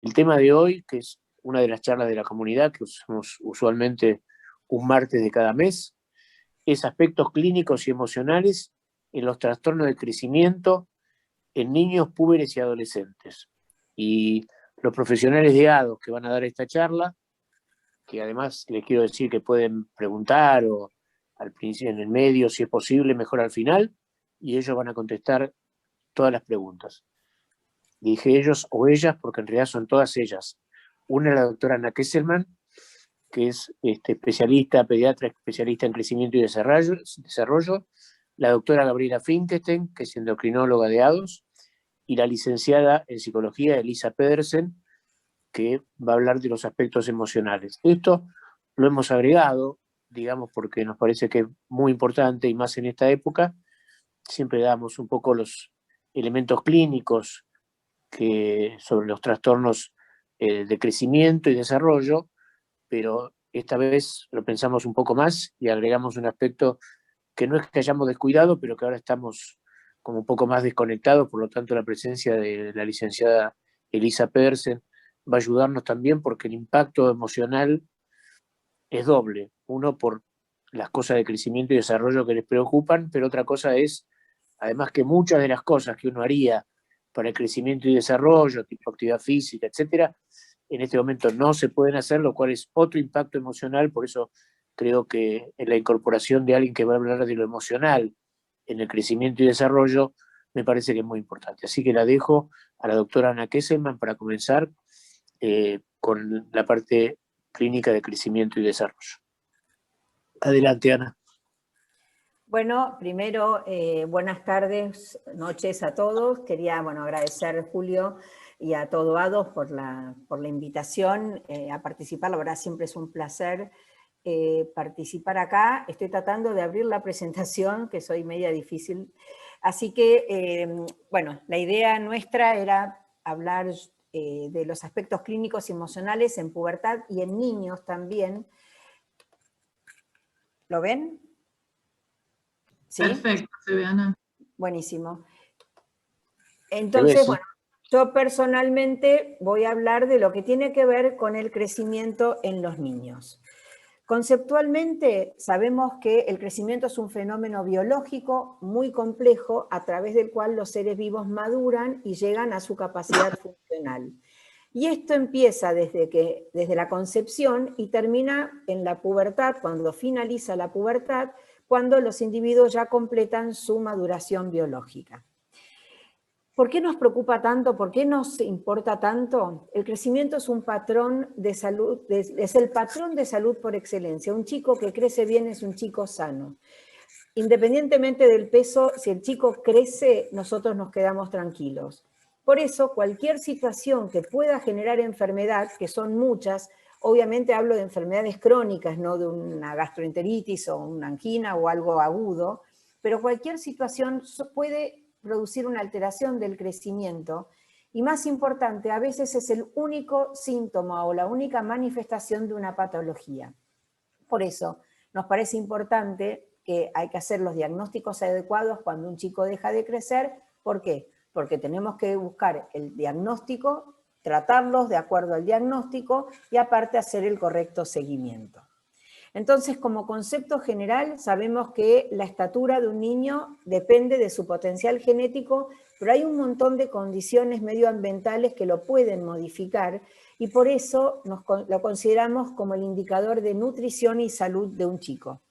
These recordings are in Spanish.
El tema de hoy, que es una de las charlas de la comunidad que usamos usualmente un martes de cada mes, es aspectos clínicos y emocionales en los trastornos de crecimiento en niños, púberes y adolescentes. Y los profesionales de ADOS que van a dar esta charla, que además les quiero decir que pueden preguntar o al principio, en el medio, si es posible, mejor al final, y ellos van a contestar todas las preguntas. Dije ellos o ellas porque en realidad son todas ellas. Una es la doctora Ana Kesselman, que es especialista, pediatra especialista en crecimiento y desarrollo, la doctora Gabriela Finkelstein, que es endocrinóloga de ADOS, y la licenciada en psicología Elisa Pedersen, que va a hablar de los aspectos emocionales. Esto lo hemos agregado, digamos, porque nos parece que es muy importante, y más en esta época, siempre damos un poco los elementos clínicos sobre los trastornos de crecimiento y desarrollo, pero esta vez lo pensamos un poco más y agregamos un aspecto que no es que hayamos descuidado, pero que ahora estamos como un poco más desconectados, por lo tanto la presencia de la licenciada Elisa Pedersen va a ayudarnos también porque el impacto emocional es doble. Uno por las cosas de crecimiento y desarrollo que les preocupan, pero otra cosa es, además, que muchas de las cosas que uno haría para el crecimiento y desarrollo, tipo actividad física, etcétera, en este momento no se pueden hacer, lo cual es otro impacto emocional. Por eso creo que en la incorporación de alguien que va a hablar de lo emocional en el crecimiento y desarrollo me parece que es muy importante. Así que la dejo a la doctora Ana Kesselman para comenzar con la parte clínica de crecimiento y desarrollo. Adelante, Ana. Bueno, primero, buenas tardes, noches a todos. Quería, agradecer a Julio y a todo ADOS por la invitación a participar. La verdad, siempre es un placer participar acá. Estoy tratando de abrir la presentación, que soy media difícil. Así que, la idea nuestra era hablar de los aspectos clínicos y emocionales en pubertad y en niños también. ¿Lo ven? ¿Sí? Perfecto, se ve, Ana. Buenísimo. Entonces, yo personalmente voy a hablar de lo que tiene que ver con el crecimiento en los niños. Conceptualmente, sabemos que el crecimiento es un fenómeno biológico muy complejo a través del cual los seres vivos maduran y llegan a su capacidad funcional. Y esto empieza desde la concepción y termina en la pubertad, cuando finaliza la pubertad, cuando los individuos ya completan su maduración biológica. ¿Por qué nos preocupa tanto? ¿Por qué nos importa tanto? El crecimiento es un patrón de salud, es el patrón de salud por excelencia. Un chico que crece bien es un chico sano. Independientemente del peso, si el chico crece, nosotros nos quedamos tranquilos. Por eso, cualquier situación que pueda generar enfermedad, que son muchas, obviamente hablo de enfermedades crónicas, no de una gastroenteritis o una angina o algo agudo, pero cualquier situación puede producir una alteración del crecimiento y, más importante, a veces es el único síntoma o la única manifestación de una patología. Por eso nos parece importante que hay que hacer los diagnósticos adecuados cuando un chico deja de crecer. ¿Por qué? Porque tenemos que buscar el diagnóstico, tratarlos de acuerdo al diagnóstico y aparte hacer el correcto seguimiento. Entonces, como concepto general, sabemos que la estatura de un niño depende de su potencial genético, pero hay un montón de condiciones medioambientales que lo pueden modificar y por eso lo consideramos como el indicador de nutrición y salud de un chico.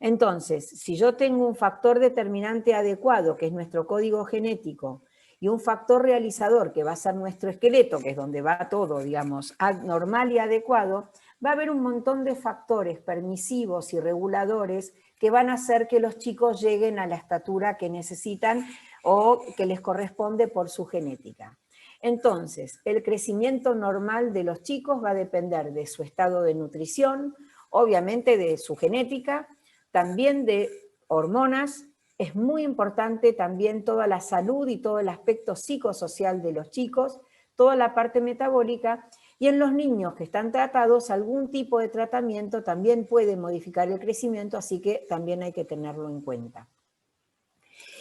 Entonces, si yo tengo un factor determinante adecuado, que es nuestro código genético, y un factor realizador, que va a ser nuestro esqueleto, que es donde va todo, digamos, normal y adecuado, va a haber un montón de factores permisivos y reguladores que van a hacer que los chicos lleguen a la estatura que necesitan o que les corresponde por su genética. Entonces, el crecimiento normal de los chicos va a depender de su estado de nutrición, obviamente de su genética, también de hormonas. Es muy importante también toda la salud y todo el aspecto psicosocial de los chicos, toda la parte metabólica, y en los niños que están tratados, algún tipo de tratamiento también puede modificar el crecimiento, así que también hay que tenerlo en cuenta.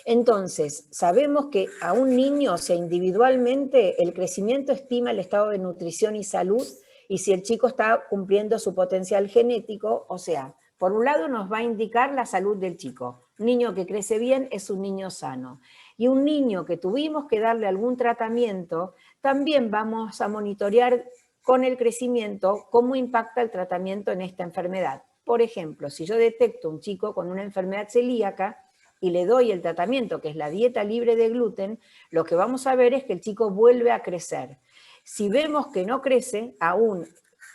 Entonces, sabemos que a un niño, o sea, individualmente, el crecimiento estima el estado de nutrición y salud, y si el chico está cumpliendo su potencial genético, o sea, por un lado nos va a indicar la salud del chico. Un niño que crece bien es un niño sano. Y un niño que tuvimos que darle algún tratamiento, también vamos a monitorear con el crecimiento cómo impacta el tratamiento en esta enfermedad. Por ejemplo, si yo detecto un chico con una enfermedad celíaca y le doy el tratamiento, que es la dieta libre de gluten, lo que vamos a ver es que el chico vuelve a crecer. Si vemos que no crece, aún,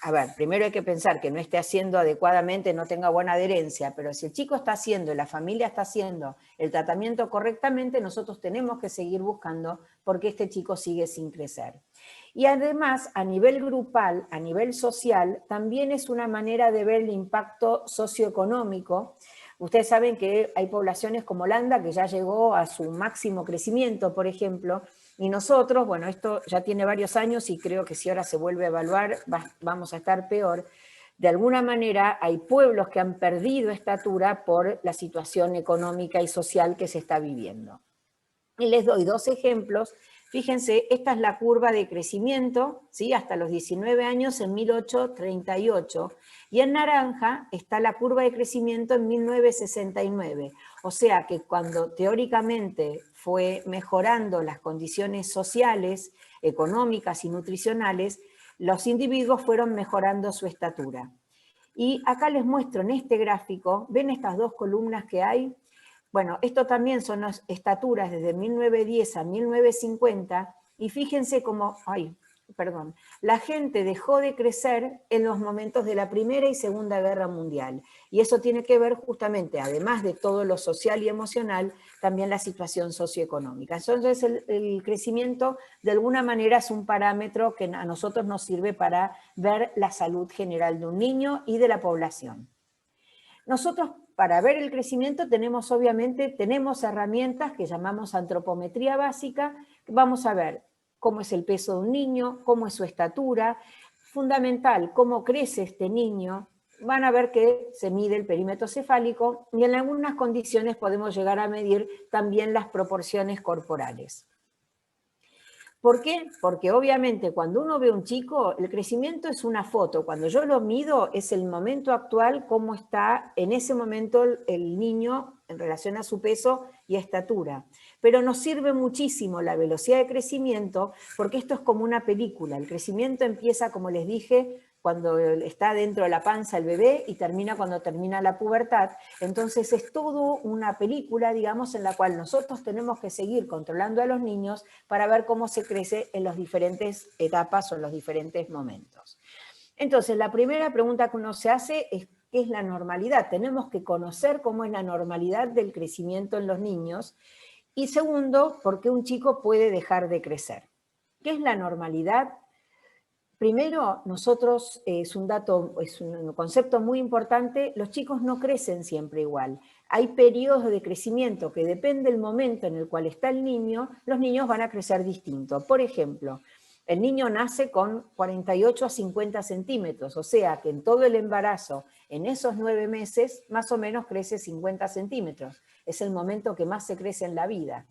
a ver, primero hay que pensar que no esté haciendo adecuadamente, no tenga buena adherencia, pero si el chico está haciendo y la familia está haciendo el tratamiento correctamente, nosotros tenemos que seguir buscando porque este chico sigue sin crecer. Y además, a nivel grupal, a nivel social, también es una manera de ver el impacto socioeconómico. Ustedes saben que hay poblaciones como Holanda que ya llegó a su máximo crecimiento, por ejemplo, y nosotros, bueno, esto ya tiene varios años y creo que si ahora se vuelve a evaluar vamos a estar peor. De alguna manera hay pueblos que han perdido estatura por la situación económica y social que se está viviendo. Y les doy dos ejemplos. Fíjense, esta es la curva de crecimiento, ¿sí? Hasta los 19 años en 1838, y en naranja está la curva de crecimiento en 1969. O sea que cuando teóricamente fue mejorando las condiciones sociales, económicas y nutricionales, los individuos fueron mejorando su estatura. Y acá les muestro en este gráfico, ¿ven estas dos columnas que hay? Bueno, esto también son las estaturas desde 1910 a 1950, y fíjense cómo, la gente dejó de crecer en los momentos de la Primera y Segunda Guerra Mundial. Y eso tiene que ver justamente, además de todo lo social y emocional, también la situación socioeconómica. Entonces el crecimiento de alguna manera es un parámetro que a nosotros nos sirve para ver la salud general de un niño y de la población. Nosotros, para ver el crecimiento, obviamente tenemos herramientas que llamamos antropometría básica. Vamos a ver cómo es el peso de un niño, cómo es su estatura, fundamental, cómo crece este niño. Van a ver que se mide el perímetro cefálico y en algunas condiciones podemos llegar a medir también las proporciones corporales. ¿Por qué? Porque obviamente cuando uno ve un chico, el crecimiento es una foto. Cuando yo lo mido es el momento actual, cómo está en ese momento el niño en relación a su peso y estatura. Pero nos sirve muchísimo la velocidad de crecimiento porque esto es como una película. El crecimiento empieza, como les dije, cuando está dentro de la panza el bebé y termina cuando termina la pubertad. Entonces es todo una película, digamos, en la cual nosotros tenemos que seguir controlando a los niños para ver cómo se crece en las diferentes etapas o en los diferentes momentos. Entonces, la primera pregunta que uno se hace es ¿qué es la normalidad? Tenemos que conocer cómo es la normalidad del crecimiento en los niños. Y segundo, ¿por qué un chico puede dejar de crecer? ¿Qué es la normalidad? Primero, nosotros, es un concepto muy importante, los chicos no crecen siempre igual. Hay periodos de crecimiento que depende del momento en el cual está el niño, los niños van a crecer distinto. Por ejemplo, el niño nace con 48 a 50 centímetros, o sea que en todo el embarazo, en esos 9 meses, más o menos crece 50 centímetros. Es el momento que más se crece en la vida.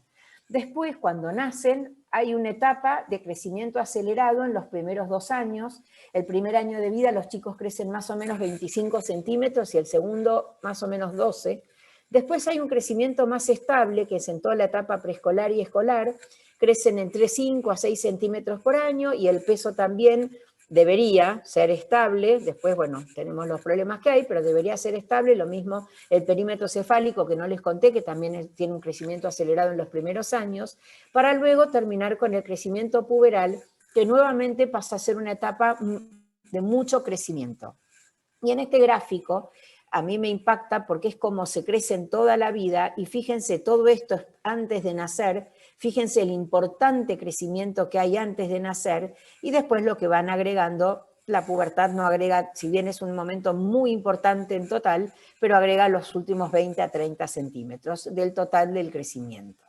Después, cuando nacen, hay una etapa de crecimiento acelerado en los primeros 2 años. El primer año de vida los chicos crecen más o menos 25 centímetros y el segundo más o menos 12. Después hay un crecimiento más estable, que es en toda la etapa preescolar y escolar. Crecen entre 5 a 6 centímetros por año y el peso también debería ser estable. Después, bueno, tenemos los problemas que hay, pero debería ser estable. Lo mismo el perímetro cefálico, que no les conté, que también tiene un crecimiento acelerado en los primeros años, para luego terminar con el crecimiento puberal, que nuevamente pasa a ser una etapa de mucho crecimiento. Y en este gráfico a mí me impacta porque es como se crece en toda la vida, y fíjense, todo esto es antes de nacer. Fíjense el importante crecimiento que hay antes de nacer y después lo que van agregando. La pubertad no agrega, si bien es un momento muy importante en total, pero agrega los últimos 20 a 30 centímetros del total del crecimiento.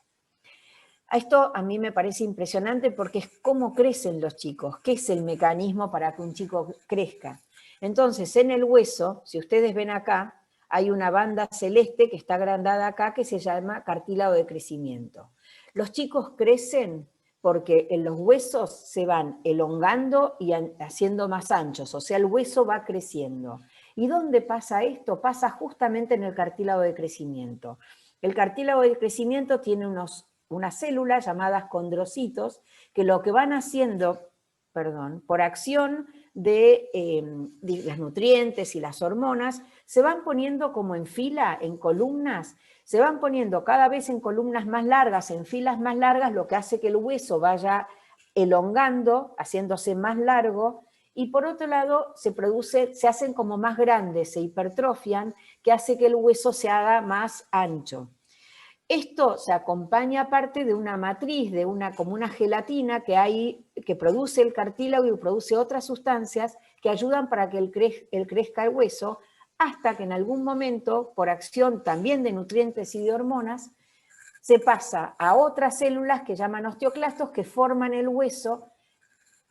Esto a mí me parece impresionante porque es cómo crecen los chicos, qué es el mecanismo para que un chico crezca. Entonces, en el hueso, si ustedes ven acá, hay una banda celeste que está agrandada acá que se llama cartílago de crecimiento. Los chicos crecen porque en los huesos se van elongando y haciendo más anchos, o sea, el hueso va creciendo. ¿Y dónde pasa esto? Pasa justamente en el cartílago de crecimiento. El cartílago de crecimiento tiene unas células llamadas condrocitos que lo que van haciendo, por acción de los nutrientes y las hormonas, se van poniendo como en fila, en columnas, se van poniendo cada vez en columnas más largas, en filas más largas, lo que hace que el hueso vaya elongando, haciéndose más largo, y por otro lado se hacen como más grandes, se hipertrofian, que hace que el hueso se haga más ancho. Esto se acompaña aparte de una matriz, como una gelatina que hay, que produce el cartílago y produce otras sustancias que ayudan para que crezca el hueso, hasta que en algún momento, por acción también de nutrientes y de hormonas, se pasa a otras células que llaman osteoclastos que forman el hueso,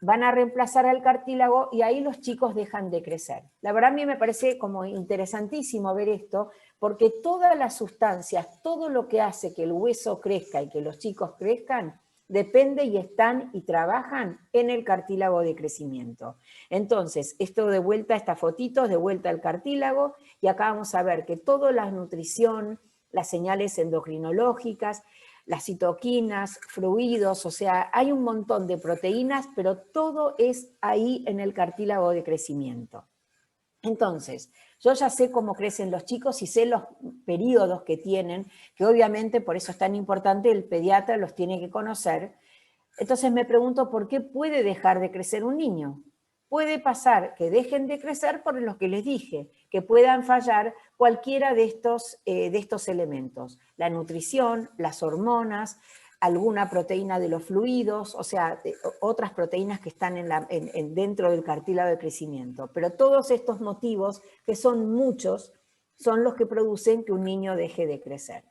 van a reemplazar al cartílago y ahí los chicos dejan de crecer. La verdad a mí me parece como interesantísimo ver esto, porque todas las sustancias, todo lo que hace que el hueso crezca y que los chicos crezcan, depende y están y trabajan en el cartílago de crecimiento. Entonces, esto de vuelta, esta fotito, de vuelta al cartílago, y acá vamos a ver que toda la nutrición, las señales endocrinológicas, las citoquinas, fluidos, o sea, hay un montón de proteínas, pero todo es ahí en el cartílago de crecimiento. Entonces, yo ya sé cómo crecen los chicos y sé los periodos que tienen, que obviamente por eso es tan importante, el pediatra los tiene que conocer. Entonces me pregunto, ¿por qué puede dejar de crecer un niño? Puede pasar que dejen de crecer por lo que les dije, que puedan fallar cualquiera de estos elementos. La nutrición, las hormonas, alguna proteína de los fluidos, o sea, otras proteínas que están dentro del cartílago de crecimiento. Pero todos estos motivos, que son muchos, son los que producen que un niño deje de crecer.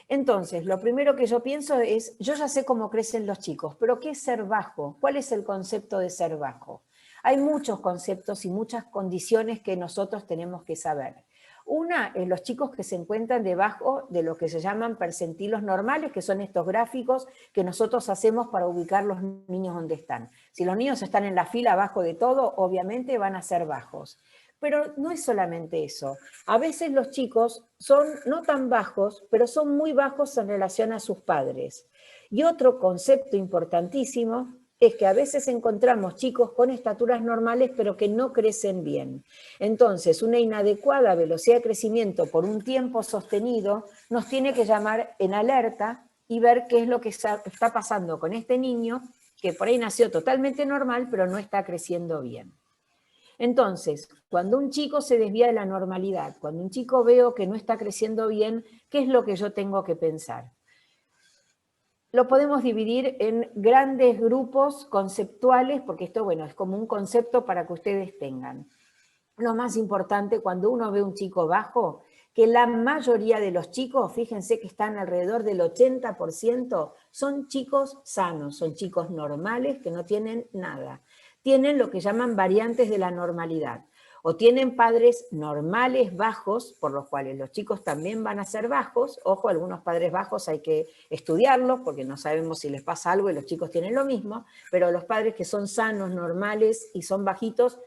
Entonces, lo primero que yo pienso es, yo ya sé cómo crecen los chicos, pero ¿qué es ser bajo? ¿Cuál es el concepto de ser bajo? Hay muchos conceptos y muchas condiciones que nosotros tenemos que saber. Una es los chicos que se encuentran debajo de lo que se llaman percentilos normales, que son estos gráficos que nosotros hacemos para ubicar los niños donde están. Si los niños están en la fila abajo de todo, obviamente van a ser bajos. Pero no es solamente eso. A veces los chicos son no tan bajos, pero son muy bajos en relación a sus padres. Y otro concepto importantísimo es que a veces encontramos chicos con estaturas normales, pero que no crecen bien. Entonces, una inadecuada velocidad de crecimiento por un tiempo sostenido nos tiene que llamar en alerta y ver qué es lo que está pasando con este niño, que por ahí nació totalmente normal, pero no está creciendo bien. Entonces, cuando un chico se desvía de la normalidad, cuando un chico veo que no está creciendo bien, ¿qué es lo que yo tengo que pensar? Lo podemos dividir en grandes grupos conceptuales, porque esto, bueno, es como un concepto para que ustedes tengan. Lo más importante cuando uno ve un chico bajo, que la mayoría de los chicos, fíjense que están alrededor del 80%, son chicos sanos, son chicos normales que no tienen nada. Tienen lo que llaman variantes de la normalidad. O tienen padres normales bajos, por los cuales los chicos también van a ser bajos. Ojo, algunos padres bajos hay que estudiarlos porque no sabemos si les pasa algo y los chicos tienen lo mismo, pero los padres que son sanos, normales y son bajitos,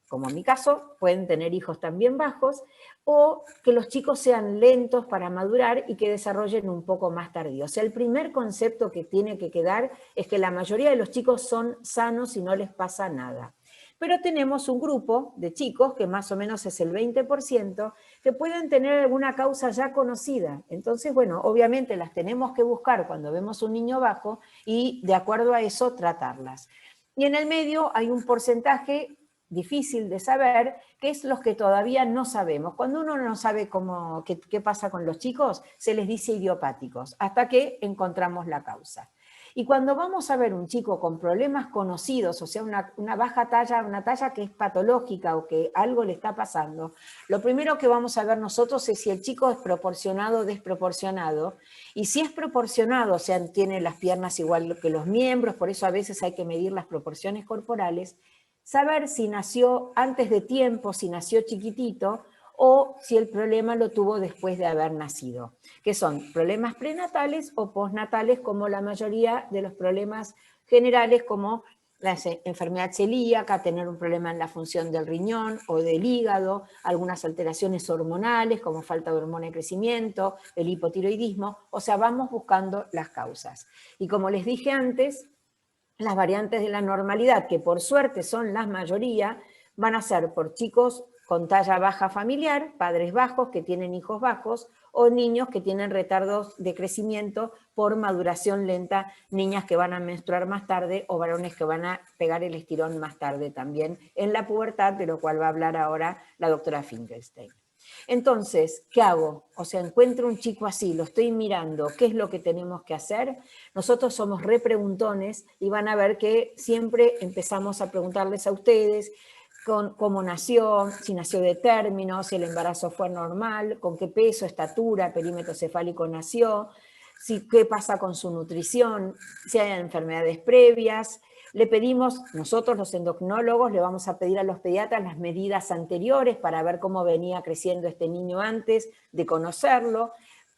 como en mi caso, pueden tener hijos también bajos, o que los chicos sean lentos para madurar y que desarrollen un poco más tardío. O sea, el primer concepto que tiene que quedar es que la mayoría de los chicos son sanos y no les pasa nada. Pero tenemos un grupo de chicos, que más o menos es el 20%, que pueden tener alguna causa ya conocida. Entonces, bueno, obviamente las tenemos que buscar cuando vemos un niño bajo y de acuerdo a eso tratarlas. Y en el medio hay un porcentaje difícil de saber, que es los que todavía no sabemos. Cuando uno no sabe qué pasa con los chicos, se les dice idiopáticos, hasta que encontramos la causa. Y cuando vamos a ver un chico con problemas conocidos, o sea, una baja talla, una talla que es patológica o que algo le está pasando, lo primero que vamos a ver nosotros es si el chico es proporcionado o desproporcionado. Y si es proporcionado, o sea, tiene las piernas igual que los miembros, por eso a veces hay que medir las proporciones corporales, saber si nació antes de tiempo, si nació chiquitito, o si el problema lo tuvo después de haber nacido, que son problemas prenatales o postnatales, como la mayoría de los problemas generales, como la enfermedad celíaca, tener un problema en la función del riñón o del hígado, algunas alteraciones hormonales como falta de hormona de crecimiento, el hipotiroidismo, o sea, vamos buscando las causas. Y como les dije antes, las variantes de la normalidad, que por suerte son la mayoría, van a ser por chicos con talla baja familiar, padres bajos que tienen hijos bajos, o niños que tienen retardos de crecimiento por maduración lenta, niñas que van a menstruar más tarde o varones que van a pegar el estirón más tarde también en la pubertad, de lo cual va a hablar ahora la doctora Finkelstein. Entonces, ¿qué hago? O sea, encuentro un chico así, lo estoy mirando, ¿qué es lo que tenemos que hacer? Nosotros somos repreguntones y van a ver que siempre empezamos a preguntarles a ustedes cómo nació, si nació de término, si el embarazo fue normal, con qué peso, estatura, perímetro cefálico nació, qué pasa con su nutrición, si hay enfermedades previas. Le pedimos, nosotros los endocrinólogos, le vamos a pedir a los pediatras las medidas anteriores para ver cómo venía creciendo este niño antes de conocerlo,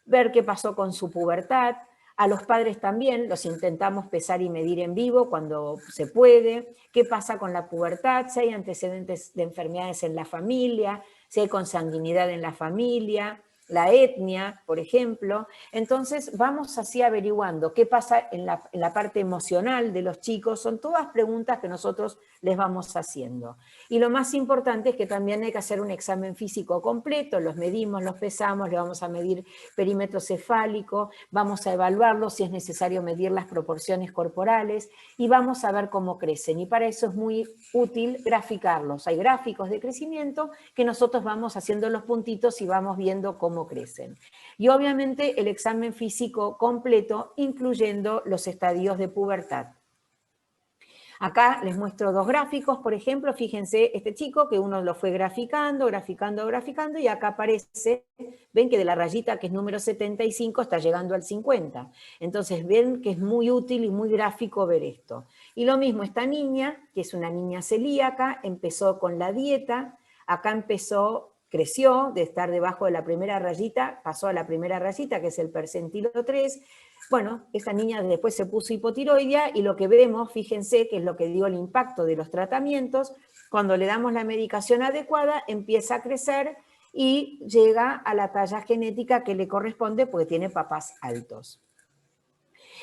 ver qué pasó con su pubertad. A los padres también los intentamos pesar y medir en vivo cuando se puede. ¿Qué pasa con la pubertad? Si hay antecedentes de enfermedades en la familia, si hay consanguinidad en la familia, la etnia, por ejemplo. Entonces vamos así averiguando qué pasa en la parte emocional de los chicos. Son todas preguntas que nosotros les vamos haciendo. Y lo más importante es que también hay que hacer un examen físico completo, los medimos, los pesamos, le vamos a medir perímetro cefálico, vamos a evaluarlo si es necesario medir las proporciones corporales y vamos a ver cómo crecen. Y para eso es muy útil graficarlos. Hay gráficos de crecimiento que nosotros vamos haciendo los puntitos y vamos viendo cómo crecen. Y obviamente el examen físico completo, incluyendo los estadios de pubertad. Acá les muestro dos gráficos, por ejemplo, fíjense este chico que uno lo fue graficando, y acá aparece, ven que de la rayita que es número 75 está llegando al 50. Entonces ven que es muy útil y muy gráfico ver esto. Y lo mismo esta niña, que es una niña celíaca, empezó con la dieta, acá creció de estar debajo de la primera rayita, pasó a la primera rayita, que es el percentilo 3. Bueno, esa niña después se puso hipotiroidea y lo que vemos, fíjense, que es lo que dio el impacto de los tratamientos, cuando le damos la medicación adecuada, empieza a crecer y llega a la talla genética que le corresponde porque tiene papás altos.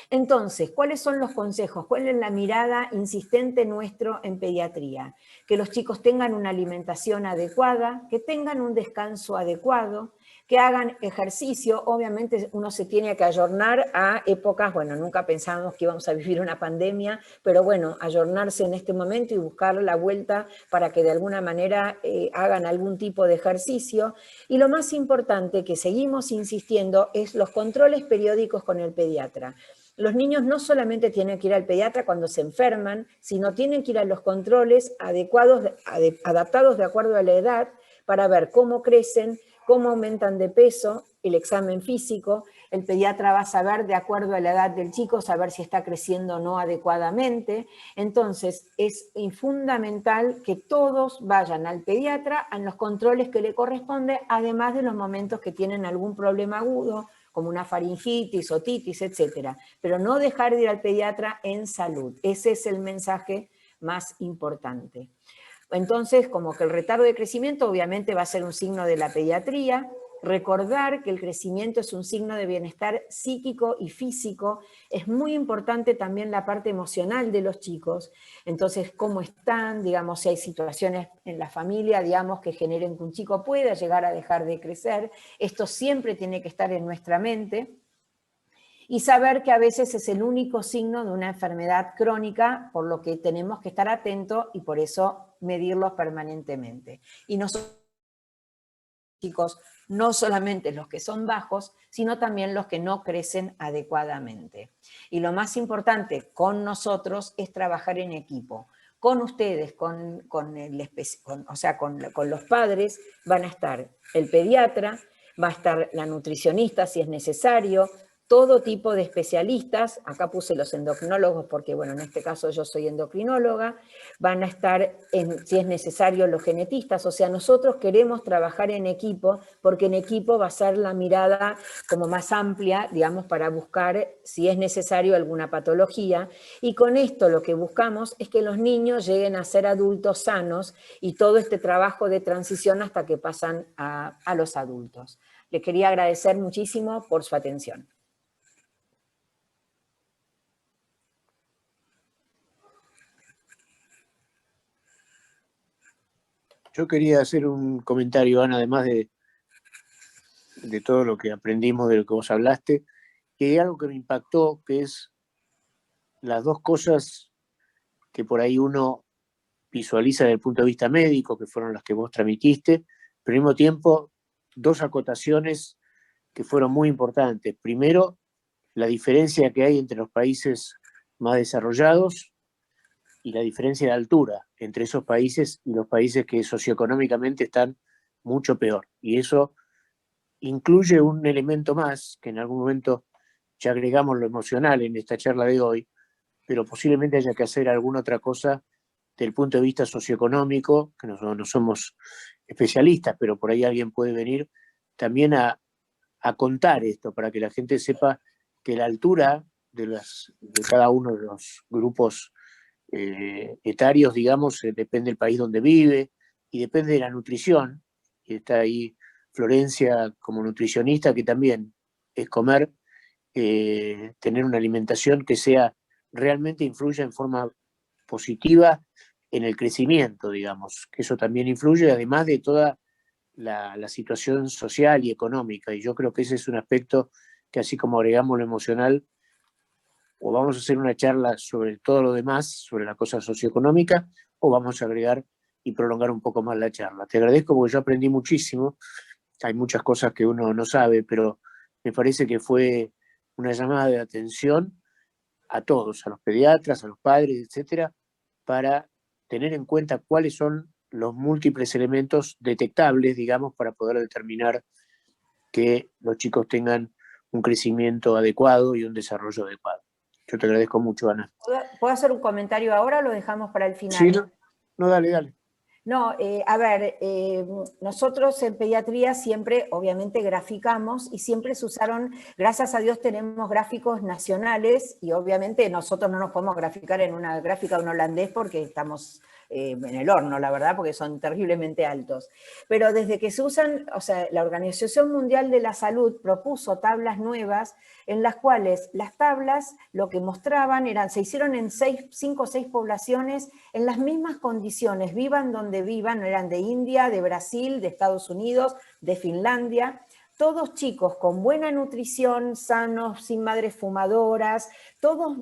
Entonces, ¿cuáles son los consejos? ¿Cuál es la mirada insistente nuestro en pediatría? Que los chicos tengan una alimentación adecuada, que tengan un descanso adecuado, que hagan ejercicio. Obviamente uno se tiene que ayornar a épocas, bueno, nunca pensábamos que íbamos a vivir una pandemia, pero bueno, ayornarse en este momento y buscar la vuelta para que de alguna manera hagan algún tipo de ejercicio. Y lo más importante que seguimos insistiendo es los controles periódicos con el pediatra. Los niños no solamente tienen que ir al pediatra cuando se enferman, sino tienen que ir a los controles adecuados, adaptados de acuerdo a la edad, para ver cómo crecen, cómo aumentan de peso, el examen físico. El pediatra va a saber, de acuerdo a la edad del chico, saber si está creciendo o no adecuadamente. Entonces, es fundamental que todos vayan al pediatra en los controles que le corresponde, además de los momentos que tienen algún problema agudo, como una faringitis, otitis, etc. Pero no dejar de ir al pediatra en salud. Ese es el mensaje más importante. Entonces, como que el retardo de crecimiento obviamente va a ser un signo de la pediatría. Recordar que el crecimiento es un signo de bienestar psíquico y físico. Es muy importante también la parte emocional de los chicos. Entonces, cómo están, digamos, si hay situaciones en la familia, digamos, que generen que un chico pueda llegar a dejar de crecer. Esto siempre tiene que estar en nuestra mente. Y saber que a veces es el único signo de una enfermedad crónica, por lo que tenemos que estar atentos y por eso medirlos permanentemente. Y nosotros, chicos, no solamente los que son bajos, sino también los que no crecen adecuadamente. Y lo más importante con nosotros es trabajar en equipo. Con ustedes, con los padres, van a estar el pediatra, va a estar la nutricionista si es necesario, todo tipo de especialistas, acá puse los endocrinólogos porque, bueno, en este caso yo soy endocrinóloga, van a estar, si es necesario, los genetistas, o sea, nosotros queremos trabajar en equipo, porque en equipo va a ser la mirada como más amplia, digamos, para buscar, si es necesario, alguna patología, y con esto lo que buscamos es que los niños lleguen a ser adultos sanos y todo este trabajo de transición hasta que pasan a los adultos. Les quería agradecer muchísimo por su atención. Yo quería hacer un comentario, Ana, además de todo lo que aprendimos, de lo que vos hablaste, que hay algo que me impactó, que es las dos cosas que por ahí uno visualiza desde el punto de vista médico, que fueron las que vos transmitiste, pero al mismo tiempo dos acotaciones que fueron muy importantes. Primero, la diferencia que hay entre los países más desarrollados y la diferencia de altura entre esos países y los países que socioeconómicamente están mucho peor. Y eso incluye un elemento más, que en algún momento ya agregamos lo emocional en esta charla de hoy, pero posiblemente haya que hacer alguna otra cosa desde el punto de vista socioeconómico, que no somos especialistas, pero por ahí alguien puede venir también a contar esto, para que la gente sepa que la altura de cada uno de los grupos etarios, digamos, depende del país donde vive y depende de la nutrición. Y está ahí Florencia como nutricionista, que también es comer, tener una alimentación que sea realmente influya en forma positiva en el crecimiento, digamos, que eso también influye, además de toda la situación social y económica. Y yo creo que ese es un aspecto que, así como agregamos lo emocional, o vamos a hacer una charla sobre todo lo demás, sobre la cosa socioeconómica, o vamos a agregar y prolongar un poco más la charla. Te agradezco porque yo aprendí muchísimo. Hay muchas cosas que uno no sabe, pero me parece que fue una llamada de atención a todos, a los pediatras, a los padres, etcétera, para tener en cuenta cuáles son los múltiples elementos detectables, digamos, para poder determinar que los chicos tengan un crecimiento adecuado y un desarrollo adecuado. Yo te agradezco mucho, Ana. ¿Puedo hacer un comentario ahora o lo dejamos para el Sí, final? no, no, dale, dale. No, a ver, nosotros en pediatría siempre, obviamente, graficamos y siempre se usaron, gracias a Dios tenemos gráficos nacionales y obviamente nosotros no nos podemos graficar en una gráfica de un holandés porque estamos en el horno, la verdad, porque son terriblemente altos. Pero desde que se usan, o sea, la Organización Mundial de la Salud propuso tablas nuevas en las cuales las tablas lo que mostraban eran, se hicieron en 5 o 6 poblaciones en las mismas condiciones, vivan donde vivan, eran de India, de Brasil, de Estados Unidos, de Finlandia, todos chicos con buena nutrición, sanos, sin madres fumadoras, todos.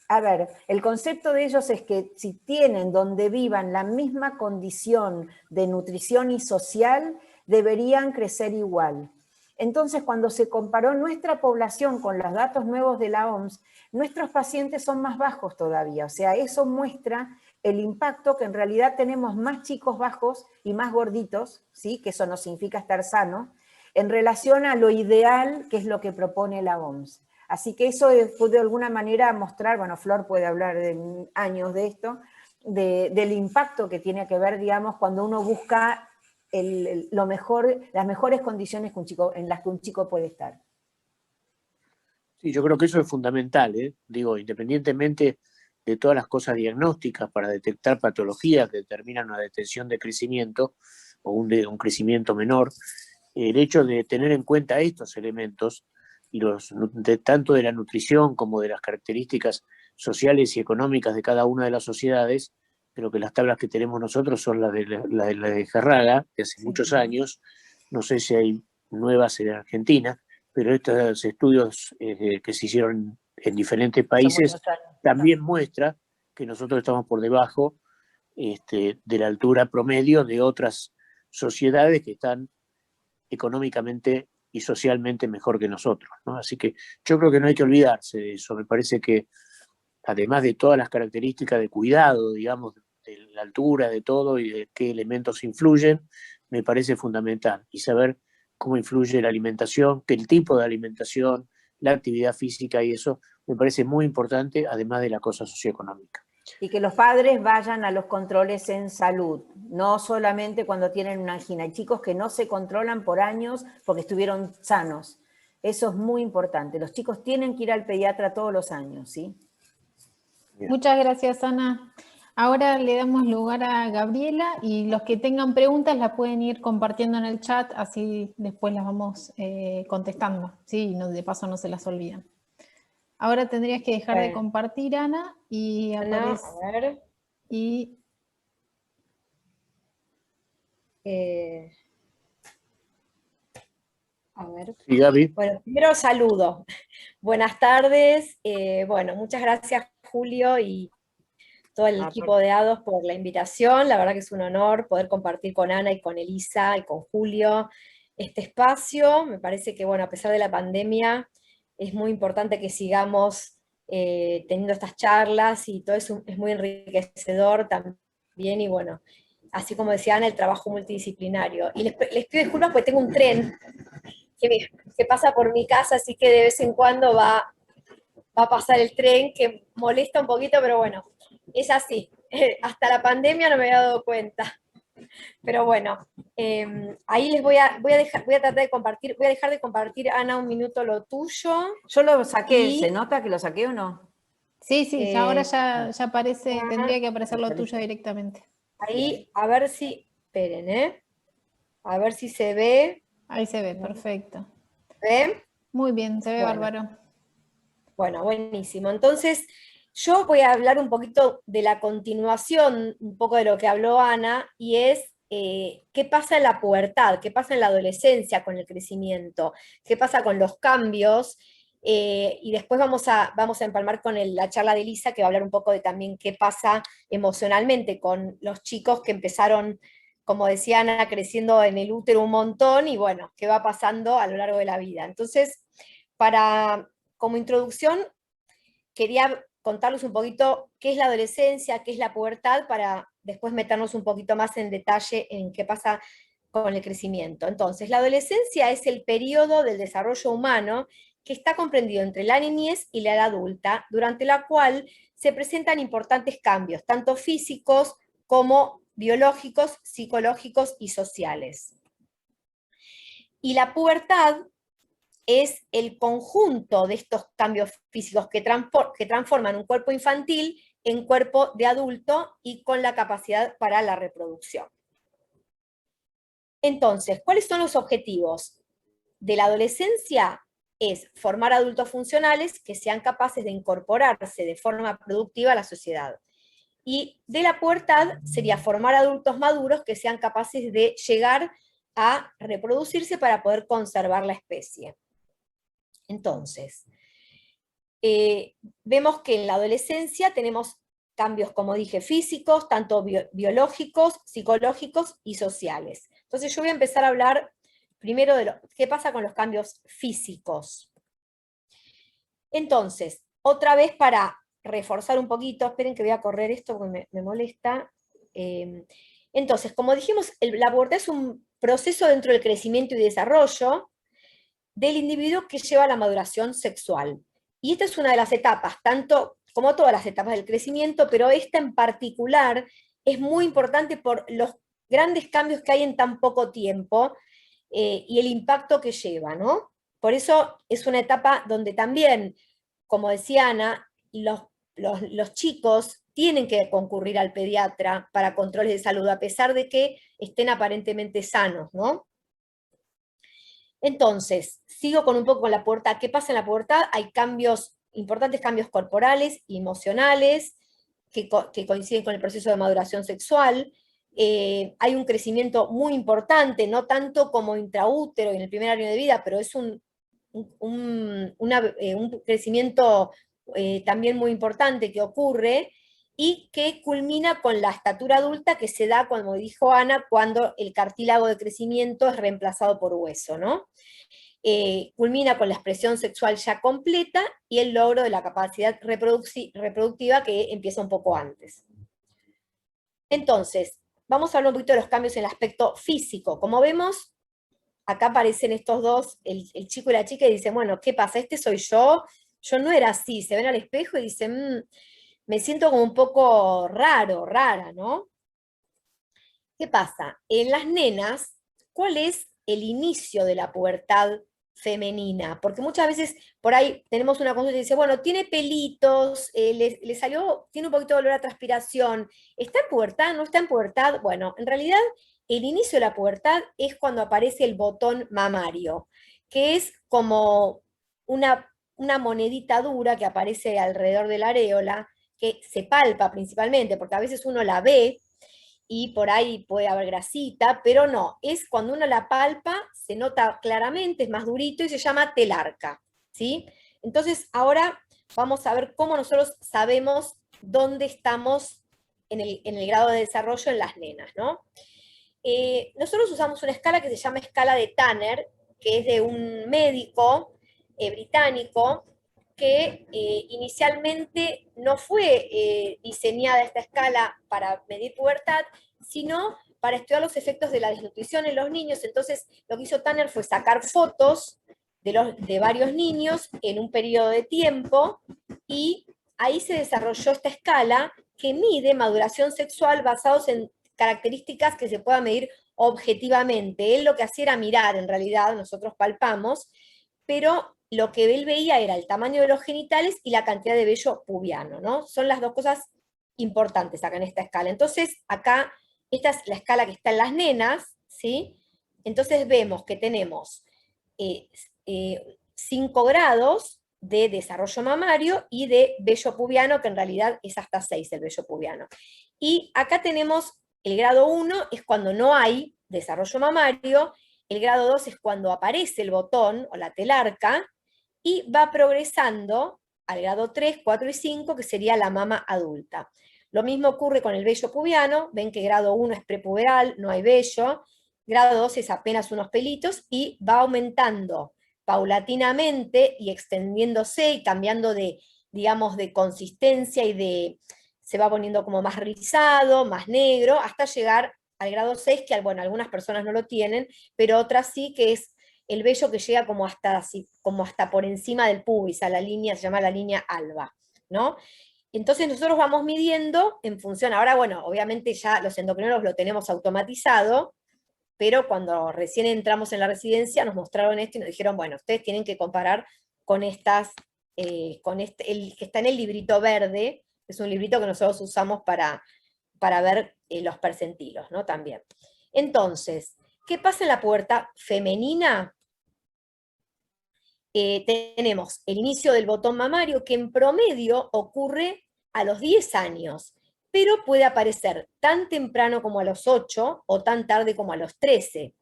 A ver, el concepto de ellos es que si tienen donde vivan la misma condición de nutrición y social, deberían crecer igual. Entonces, cuando se comparó nuestra población con los datos nuevos de la OMS, nuestros pacientes son más bajos todavía. O sea, eso muestra el impacto que en realidad tenemos más chicos bajos y más gorditos, ¿sí? Que eso no significa estar sano, en relación a lo ideal, que es lo que propone la OMS. Así que eso fue de alguna manera mostrar, bueno, Flor puede hablar de años de esto, del impacto que tiene que ver, digamos, cuando uno busca lo mejor, las mejores condiciones que en las que un chico puede estar. Sí, yo creo que eso es fundamental, ¿eh? Digo, independientemente de todas las cosas diagnósticas para detectar patologías que determinan una detención de crecimiento o un crecimiento menor, el hecho de tener en cuenta estos elementos y tanto de la nutrición como de las características sociales y económicas de cada una de las sociedades, pero que las tablas que tenemos nosotros son las de Jarraga, de hace muchos años, no sé si hay nuevas en Argentina, pero estos estudios que se hicieron en diferentes países también muestra que nosotros estamos por debajo de la altura promedio de otras sociedades que están económicamente y socialmente mejor que nosotros, ¿no? Así que yo creo que no hay que olvidarse de eso. Me parece que además de todas las características de cuidado, digamos, de la altura, de todo y de qué elementos influyen, me parece fundamental. Y saber cómo influye la alimentación, qué el tipo de alimentación, la actividad física, y eso me parece muy importante, además de la cosa socioeconómica. Y que los padres vayan a los controles en salud, no solamente cuando tienen una angina. Hay chicos que no se controlan por años porque estuvieron sanos. Eso es muy importante. Los chicos tienen que ir al pediatra todos los años, ¿sí? Bien. Muchas gracias, Ana. Ahora le damos lugar a Gabriela y los que tengan preguntas las pueden ir compartiendo en el chat, así después las vamos contestando, ¿sí? No, de paso no se las olvidan. Ahora tendrías que dejar de compartir, Ana, y aparece. A ver. Y... a ver. Sí, Gaby. Bueno, primero saludo. Buenas tardes. Bueno, muchas gracias, Julio, y todo el equipo de ADOS por la invitación. La verdad que es un honor poder compartir con Ana y con Elisa y con Julio este espacio. Me parece que, bueno, a pesar de la pandemia, es muy importante que sigamos teniendo estas charlas, y todo eso es muy enriquecedor también, y bueno, así como decía Ana, el trabajo multidisciplinario. Y les pido disculpas porque tengo un tren que pasa por mi casa, así que de vez en cuando va a pasar el tren, que molesta un poquito, pero bueno, es así. Hasta la pandemia no me había dado cuenta. Pero bueno, ahí les voy a tratar de compartir, voy a dejar de compartir, Ana, un minuto lo tuyo. Yo lo saqué, ¿se nota que lo saqué o no? Sí, sí, ahora ya aparece, tendría que aparecer lo tuyo directamente. Ahí, a ver si, esperen, a ver si se ve. Ahí se ve, perfecto. ¿Ven? Muy bien, se ve bárbaro. Bueno, buenísimo. Entonces, yo voy a hablar un poquito de la continuación, un poco de lo que habló Ana, y es qué pasa en la pubertad, qué pasa en la adolescencia con el crecimiento, qué pasa con los cambios, y después vamos a empalmar con la charla de Elisa, que va a hablar un poco de también qué pasa emocionalmente con los chicos que empezaron, como decía Ana, creciendo en el útero un montón, y bueno, qué va pasando a lo largo de la vida. Entonces, como introducción, quería contarles un poquito qué es la adolescencia, qué es la pubertad, para después meternos un poquito más en detalle en qué pasa con el crecimiento. Entonces, la adolescencia es el periodo del desarrollo humano que está comprendido entre la niñez y la edad adulta, durante la cual se presentan importantes cambios, tanto físicos como biológicos, psicológicos y sociales. Y la pubertad es el conjunto de estos cambios físicos que transforman un cuerpo infantil en cuerpo de adulto y con la capacidad para la reproducción. Entonces, ¿cuáles son los objetivos de la adolescencia? Es formar adultos funcionales que sean capaces de incorporarse de forma productiva a la sociedad. Y de la pubertad sería formar adultos maduros que sean capaces de llegar a reproducirse para poder conservar la especie. Entonces, vemos que en la adolescencia tenemos cambios, como dije, físicos, tanto biológicos, psicológicos y sociales. Entonces yo voy a empezar a hablar primero de qué pasa con los cambios físicos. Entonces, otra vez para reforzar un poquito, esperen que voy a correr esto porque me molesta. Entonces, como dijimos, la pubertad es un proceso dentro del crecimiento y desarrollo del individuo que lleva a la maduración sexual. Y esta es una de las etapas, tanto como todas las etapas del crecimiento, pero esta en particular es muy importante por los grandes cambios que hay en tan poco tiempo y el impacto que lleva, ¿no? Por eso es una etapa donde también, como decía Ana, los chicos tienen que concurrir al pediatra para controles de salud, a pesar de que estén aparentemente sanos, ¿no? Entonces, sigo con un poco con la pubertad. ¿Qué pasa en la pubertad? Hay cambios, importantes cambios corporales y emocionales que coinciden con el proceso de maduración sexual. Hay un crecimiento muy importante, no tanto como intraútero en el primer año de vida, pero es un crecimiento también muy importante que ocurre, y que culmina con la estatura adulta, que se da, como dijo Ana, cuando el cartílago de crecimiento es reemplazado por hueso, ¿no? Culmina con la expresión sexual ya completa y el logro de la capacidad reproductiva, que empieza un poco antes. Entonces, vamos a hablar un poquito de los cambios en el aspecto físico. Como vemos, acá aparecen estos dos, el chico y la chica, y dicen, bueno, ¿qué pasa? ¿Este soy yo no era así, se ven al espejo y dicen, me siento como un poco raro, rara, ¿no? ¿Qué pasa? En las nenas, ¿cuál es el inicio de la pubertad femenina? Porque muchas veces por ahí tenemos una consulta y dice, bueno, tiene pelitos, le salió, tiene un poquito de olor a transpiración, ¿está en pubertad? ¿No está en pubertad? Bueno, en realidad el inicio de la pubertad es cuando aparece el botón mamario, que es como una monedita dura que aparece alrededor de la areola, que se palpa principalmente, porque a veces uno la ve, y por ahí puede haber grasita, pero no, es cuando uno la palpa, se nota claramente, es más durito y se llama telarca, ¿sí? Entonces ahora vamos a ver cómo nosotros sabemos dónde estamos en el grado de desarrollo en las nenas, ¿no? Nosotros usamos una escala que se llama escala de Tanner, que es de un médico británico, que inicialmente no fue diseñada esta escala para medir pubertad, sino para estudiar los efectos de la desnutrición en los niños. Entonces, lo que hizo Tanner fue sacar fotos de varios niños en un periodo de tiempo, y ahí se desarrolló esta escala que mide maduración sexual basados en características que se puedan medir objetivamente. Él lo que hacía era mirar, en realidad, nosotros palpamos, pero lo que él veía era el tamaño de los genitales y la cantidad de vello pubiano, ¿no? Son las dos cosas importantes acá en esta escala. Entonces, acá, esta es la escala que está en las nenas, ¿sí? Entonces vemos que tenemos 5 grados de desarrollo mamario y de vello pubiano, que en realidad es hasta 6 el vello pubiano. Y acá tenemos el grado 1, es cuando no hay desarrollo mamario, el grado 2 es cuando aparece el botón o la telarca, y va progresando al grado 3, 4 y 5, que sería la mama adulta. Lo mismo ocurre con el vello pubiano, ven que grado 1 es prepuberal, no hay vello, grado 2 es apenas unos pelitos, y va aumentando paulatinamente y extendiéndose y cambiando de, digamos, de consistencia y se va poniendo como más rizado, más negro, hasta llegar al grado 6, que bueno, algunas personas no lo tienen, pero otras sí, que es el vello que llega como hasta por encima del pubis, a la línea, se llama la línea alba, ¿no? Entonces nosotros vamos midiendo en función, ahora bueno, obviamente ya los endocrinólogos lo tenemos automatizado, pero cuando recién entramos en la residencia nos mostraron esto y nos dijeron, bueno, ustedes tienen que comparar con estas, el que está en el librito verde, es un librito que nosotros usamos para ver los percentilos, ¿no? También. Entonces, ¿qué pasa en la pubertad femenina? Tenemos el inicio del botón mamario, que en promedio ocurre a los 10 años, pero puede aparecer tan temprano como a los 8 o tan tarde como a los 13.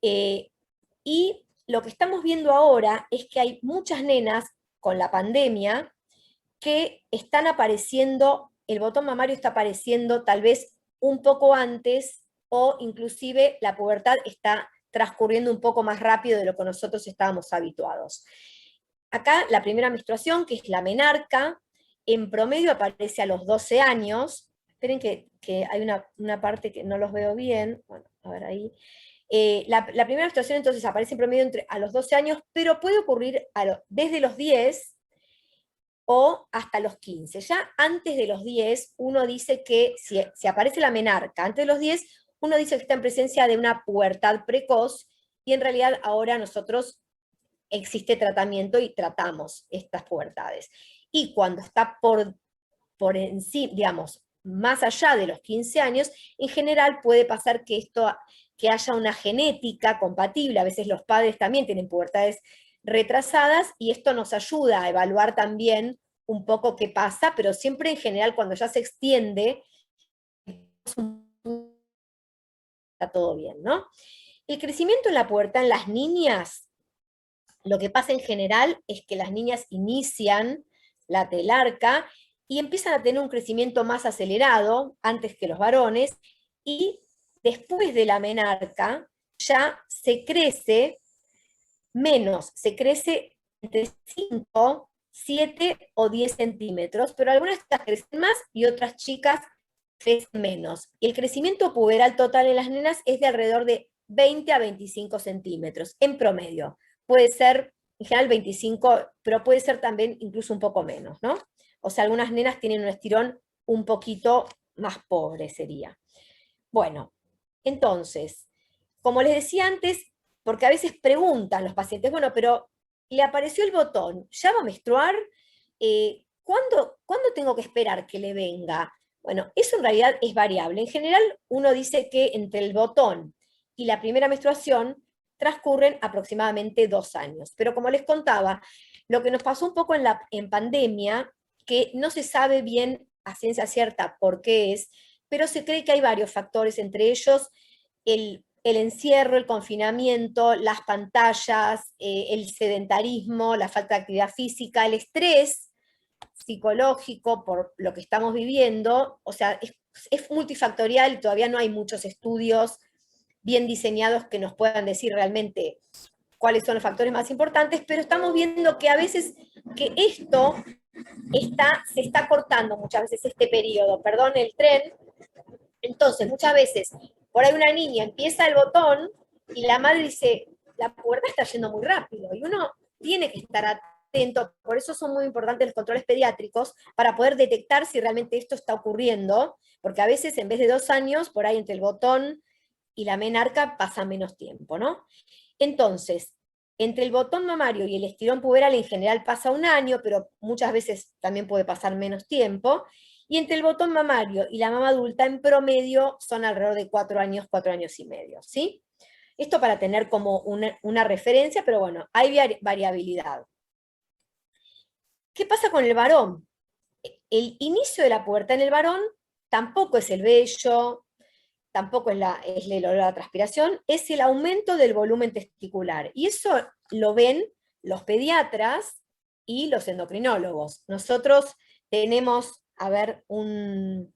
Y lo que estamos viendo ahora es que hay muchas nenas con la pandemia que están apareciendo, el botón mamario está apareciendo tal vez un poco antes, o inclusive la pubertad está transcurriendo un poco más rápido de lo que nosotros estábamos habituados. Acá la primera menstruación, que es la menarca, en promedio aparece a los 12 años. Esperen que hay una parte que no los veo bien. Bueno, a ver ahí. La primera menstruación entonces aparece en promedio a los 12 años, pero puede ocurrir desde los 10 o hasta los 15. Ya antes de los 10, uno dice que si aparece la menarca antes de los 10, uno dice que está en presencia de una pubertad precoz, y en realidad ahora nosotros existe tratamiento y tratamos estas pubertades. Y cuando está por encima, digamos, más allá de los 15 años, en general puede pasar que haya una genética compatible, a veces los padres también tienen pubertades retrasadas, y esto nos ayuda a evaluar también un poco qué pasa, pero siempre en general cuando ya se extiende, está todo bien, ¿no? El crecimiento en la pubertad en las niñas, lo que pasa en general es que las niñas inician la telarca y empiezan a tener un crecimiento más acelerado antes que los varones, y después de la menarca ya se crece menos, se crece entre 5, 7 o 10 centímetros, pero algunas chicas crecen más y otras chicas crecen menos. Y el crecimiento puberal total en las nenas es de alrededor de 20 a 25 centímetros, en promedio. Puede ser, en general 25, pero puede ser también incluso un poco menos, ¿no? O sea, algunas nenas tienen un estirón un poquito más pobre, sería. Bueno, entonces, como les decía antes, porque a veces preguntan los pacientes, bueno, pero le apareció el botón, ¿ya va a menstruar? ¿Cuándo tengo que esperar que le venga? Bueno, eso en realidad es variable. En general, uno dice que entre el botón y la primera menstruación transcurren aproximadamente 2 años. Pero como les contaba, lo que nos pasó un poco en pandemia, que no se sabe bien a ciencia cierta por qué es, pero se cree que hay varios factores, entre ellos el encierro, el confinamiento, las pantallas, el sedentarismo, la falta de actividad física, el estrés psicológico por lo que estamos viviendo. O sea, es multifactorial y todavía no hay muchos estudios bien diseñados que nos puedan decir realmente cuáles son los factores más importantes, pero estamos viendo que a veces que esto se está cortando muchas veces este periodo, perdón, el tren. Entonces, muchas veces, por ahí una niña empieza el botón y la madre dice, la pubertad está yendo muy rápido, y uno tiene que estar atento, por eso son muy importantes los controles pediátricos, para poder detectar si realmente esto está ocurriendo, porque a veces en vez de 2 años, por ahí entre el botón y la menarca pasa menos tiempo, ¿no? Entonces, entre el botón mamario y el estirón puberal en general pasa 1 año, pero muchas veces también puede pasar menos tiempo, y entre el botón mamario y la mama adulta en promedio son alrededor de 4 años, 4 años y medio, ¿sí? Esto para tener como una referencia, pero bueno, hay variabilidad. ¿Qué pasa con el varón? El inicio de la pubertad en el varón tampoco es el vello, tampoco es el olor a la transpiración, es el aumento del volumen testicular. Y eso lo ven los pediatras y los endocrinólogos. Nosotros tenemos, a ver, un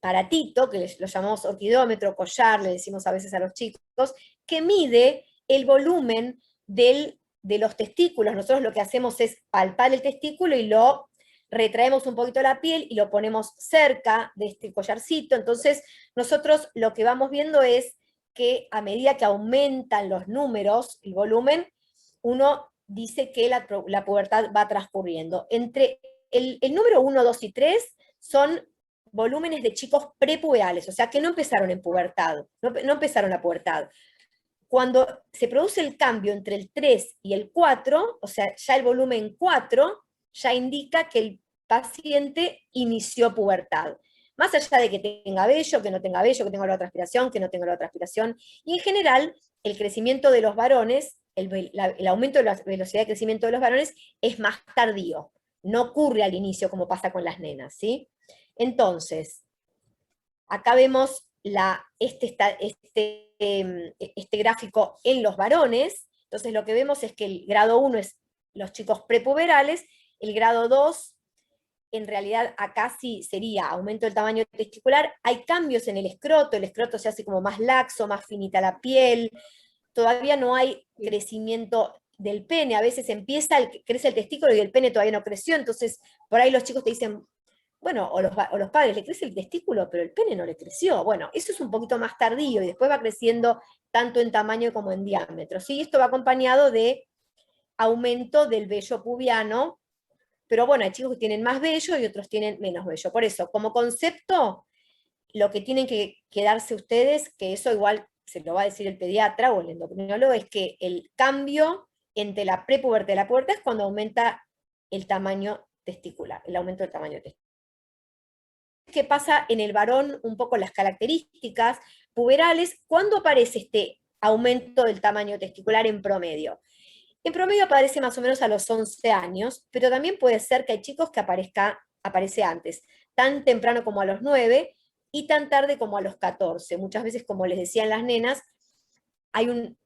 aparatito, que lo llamamos orquidómetro, collar, le decimos a veces a los chicos, que mide el volumen de los testículos. Nosotros lo que hacemos es palpar el testículo y lo retraemos un poquito la piel y lo ponemos cerca de este collarcito. Entonces, nosotros lo que vamos viendo es que a medida que aumentan los números, el volumen, uno dice que la pubertad va transcurriendo. Entre el número 1, 2 y 3 son volúmenes de chicos prepuberales, o sea que no empezaron en pubertad, no empezaron la pubertad. Cuando se produce el cambio entre el 3 y el 4, o sea, ya el volumen 4, ya indica que el paciente inició pubertad. Más allá de que tenga vello, que no tenga vello, que tenga la transpiración, que no tenga la transpiración. Y en general, el crecimiento de los varones, el aumento de la velocidad de crecimiento de los varones es más tardío. No ocurre al inicio como pasa con las nenas, ¿sí? Entonces, acá vemos este gráfico en los varones. Entonces lo que vemos es que el grado 1 es los chicos prepuberales, el grado 2, en realidad acá sí sería aumento del tamaño testicular, hay cambios en el escroto se hace como más laxo, más finita la piel, todavía no hay crecimiento del pene, a veces crece el testículo y el pene todavía no creció, entonces por ahí los chicos te dicen, bueno, o los padres, le crece el testículo, pero el pene no le creció. Bueno, eso es un poquito más tardío y después va creciendo tanto en tamaño como en diámetro. ¿Sí? Esto va acompañado de aumento del vello pubiano, pero bueno, hay chicos que tienen más vello y otros tienen menos vello. Por eso, como concepto, lo que tienen que quedarse ustedes, que eso igual se lo va a decir el pediatra o el endocrinólogo, es que el cambio entre la prepubertad y la pubertad es cuando aumenta el tamaño testicular, el aumento del tamaño testicular. ¿Qué pasa en el varón? Un poco las características puberales. ¿Cuándo aparece este aumento del tamaño testicular en promedio? En promedio aparece más o menos a los 11 años, pero también puede ser que hay chicos que aparece antes, tan temprano como a los 9 y tan tarde como a los 14. Muchas veces, como les decían las nenas,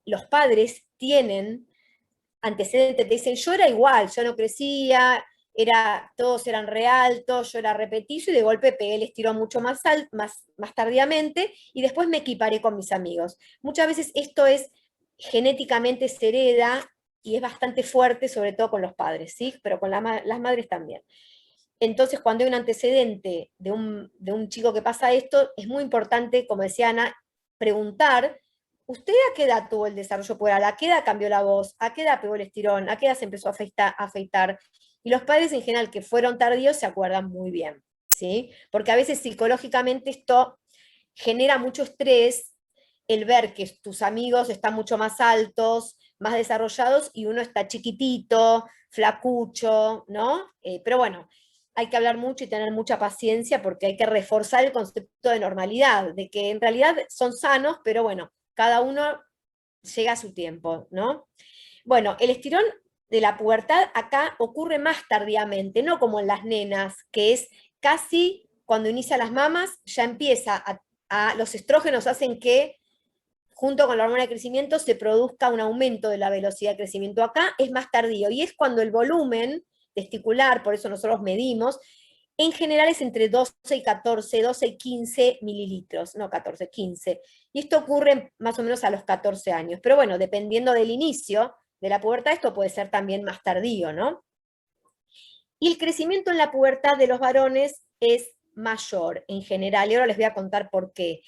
los padres tienen antecedentes, te dicen, yo era igual, yo no crecía, todos eran re altos, yo era repetizo y de golpe pegué el estirón mucho más tardíamente y después me equiparé con mis amigos. Muchas veces esto es genéticamente se hereda y es bastante fuerte, sobre todo con los padres, ¿sí? Pero con las madres también. Entonces, cuando hay un antecedente de un chico que pasa esto, es muy importante, como decía Ana, preguntar, ¿usted a qué edad tuvo el desarrollo puberal? ¿A qué edad cambió la voz? ¿A qué edad pegó el estirón? ¿A qué edad se empezó a afeitar? Y los padres en general que fueron tardíos se acuerdan muy bien, ¿sí? Porque a veces psicológicamente esto genera mucho estrés, el ver que tus amigos están mucho más altos, más desarrollados, y uno está chiquitito, flacucho, ¿no? Pero bueno, hay que hablar mucho y tener mucha paciencia porque hay que reforzar el concepto de normalidad, de que en realidad son sanos, pero bueno, cada uno llega a su tiempo, ¿no? Bueno, el estirón de la pubertad acá ocurre más tardíamente, no como en las nenas, que es casi cuando inicia las mamas, ya empieza los estrógenos hacen que junto con la hormona de crecimiento se produzca un aumento de la velocidad de crecimiento. Acá es más tardío y es cuando el volumen testicular, por eso nosotros medimos, en general es entre 12 y 14, 12 y 15 mililitros, no 14, 15. Y esto ocurre más o menos a los 14 años. Pero bueno, dependiendo del inicio de la pubertad, esto puede ser también más tardío, ¿no? Y el crecimiento en la pubertad de los varones es mayor en general, y ahora les voy a contar por qué.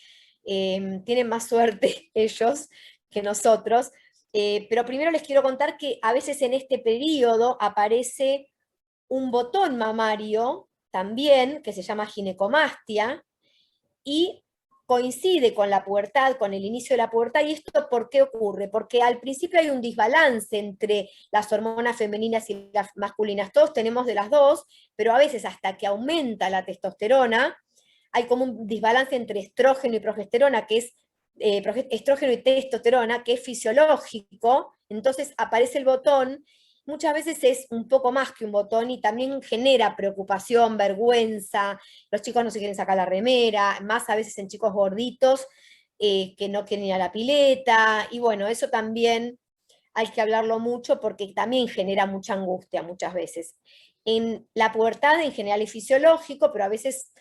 Tienen más suerte ellos que nosotros, pero primero les quiero contar que a veces en este periodo aparece un botón mamario también, que se llama ginecomastia, y coincide con la pubertad, con el inicio de la pubertad. ¿Y esto por qué ocurre? Porque al principio hay un desbalance entre las hormonas femeninas y las masculinas. Todos tenemos de las dos, pero a veces hasta que aumenta la testosterona, hay como un desbalance entre estrógeno y progesterona, que es estrógeno y testosterona, que es fisiológico. Entonces aparece el botón. Muchas veces es un poco más que un botón y también genera preocupación, vergüenza, los chicos no se quieren sacar la remera, más a veces en chicos gorditos que no quieren ir a la pileta, y bueno, eso también hay que hablarlo mucho porque también genera mucha angustia muchas veces. En la pubertad en general es fisiológico, pero a veces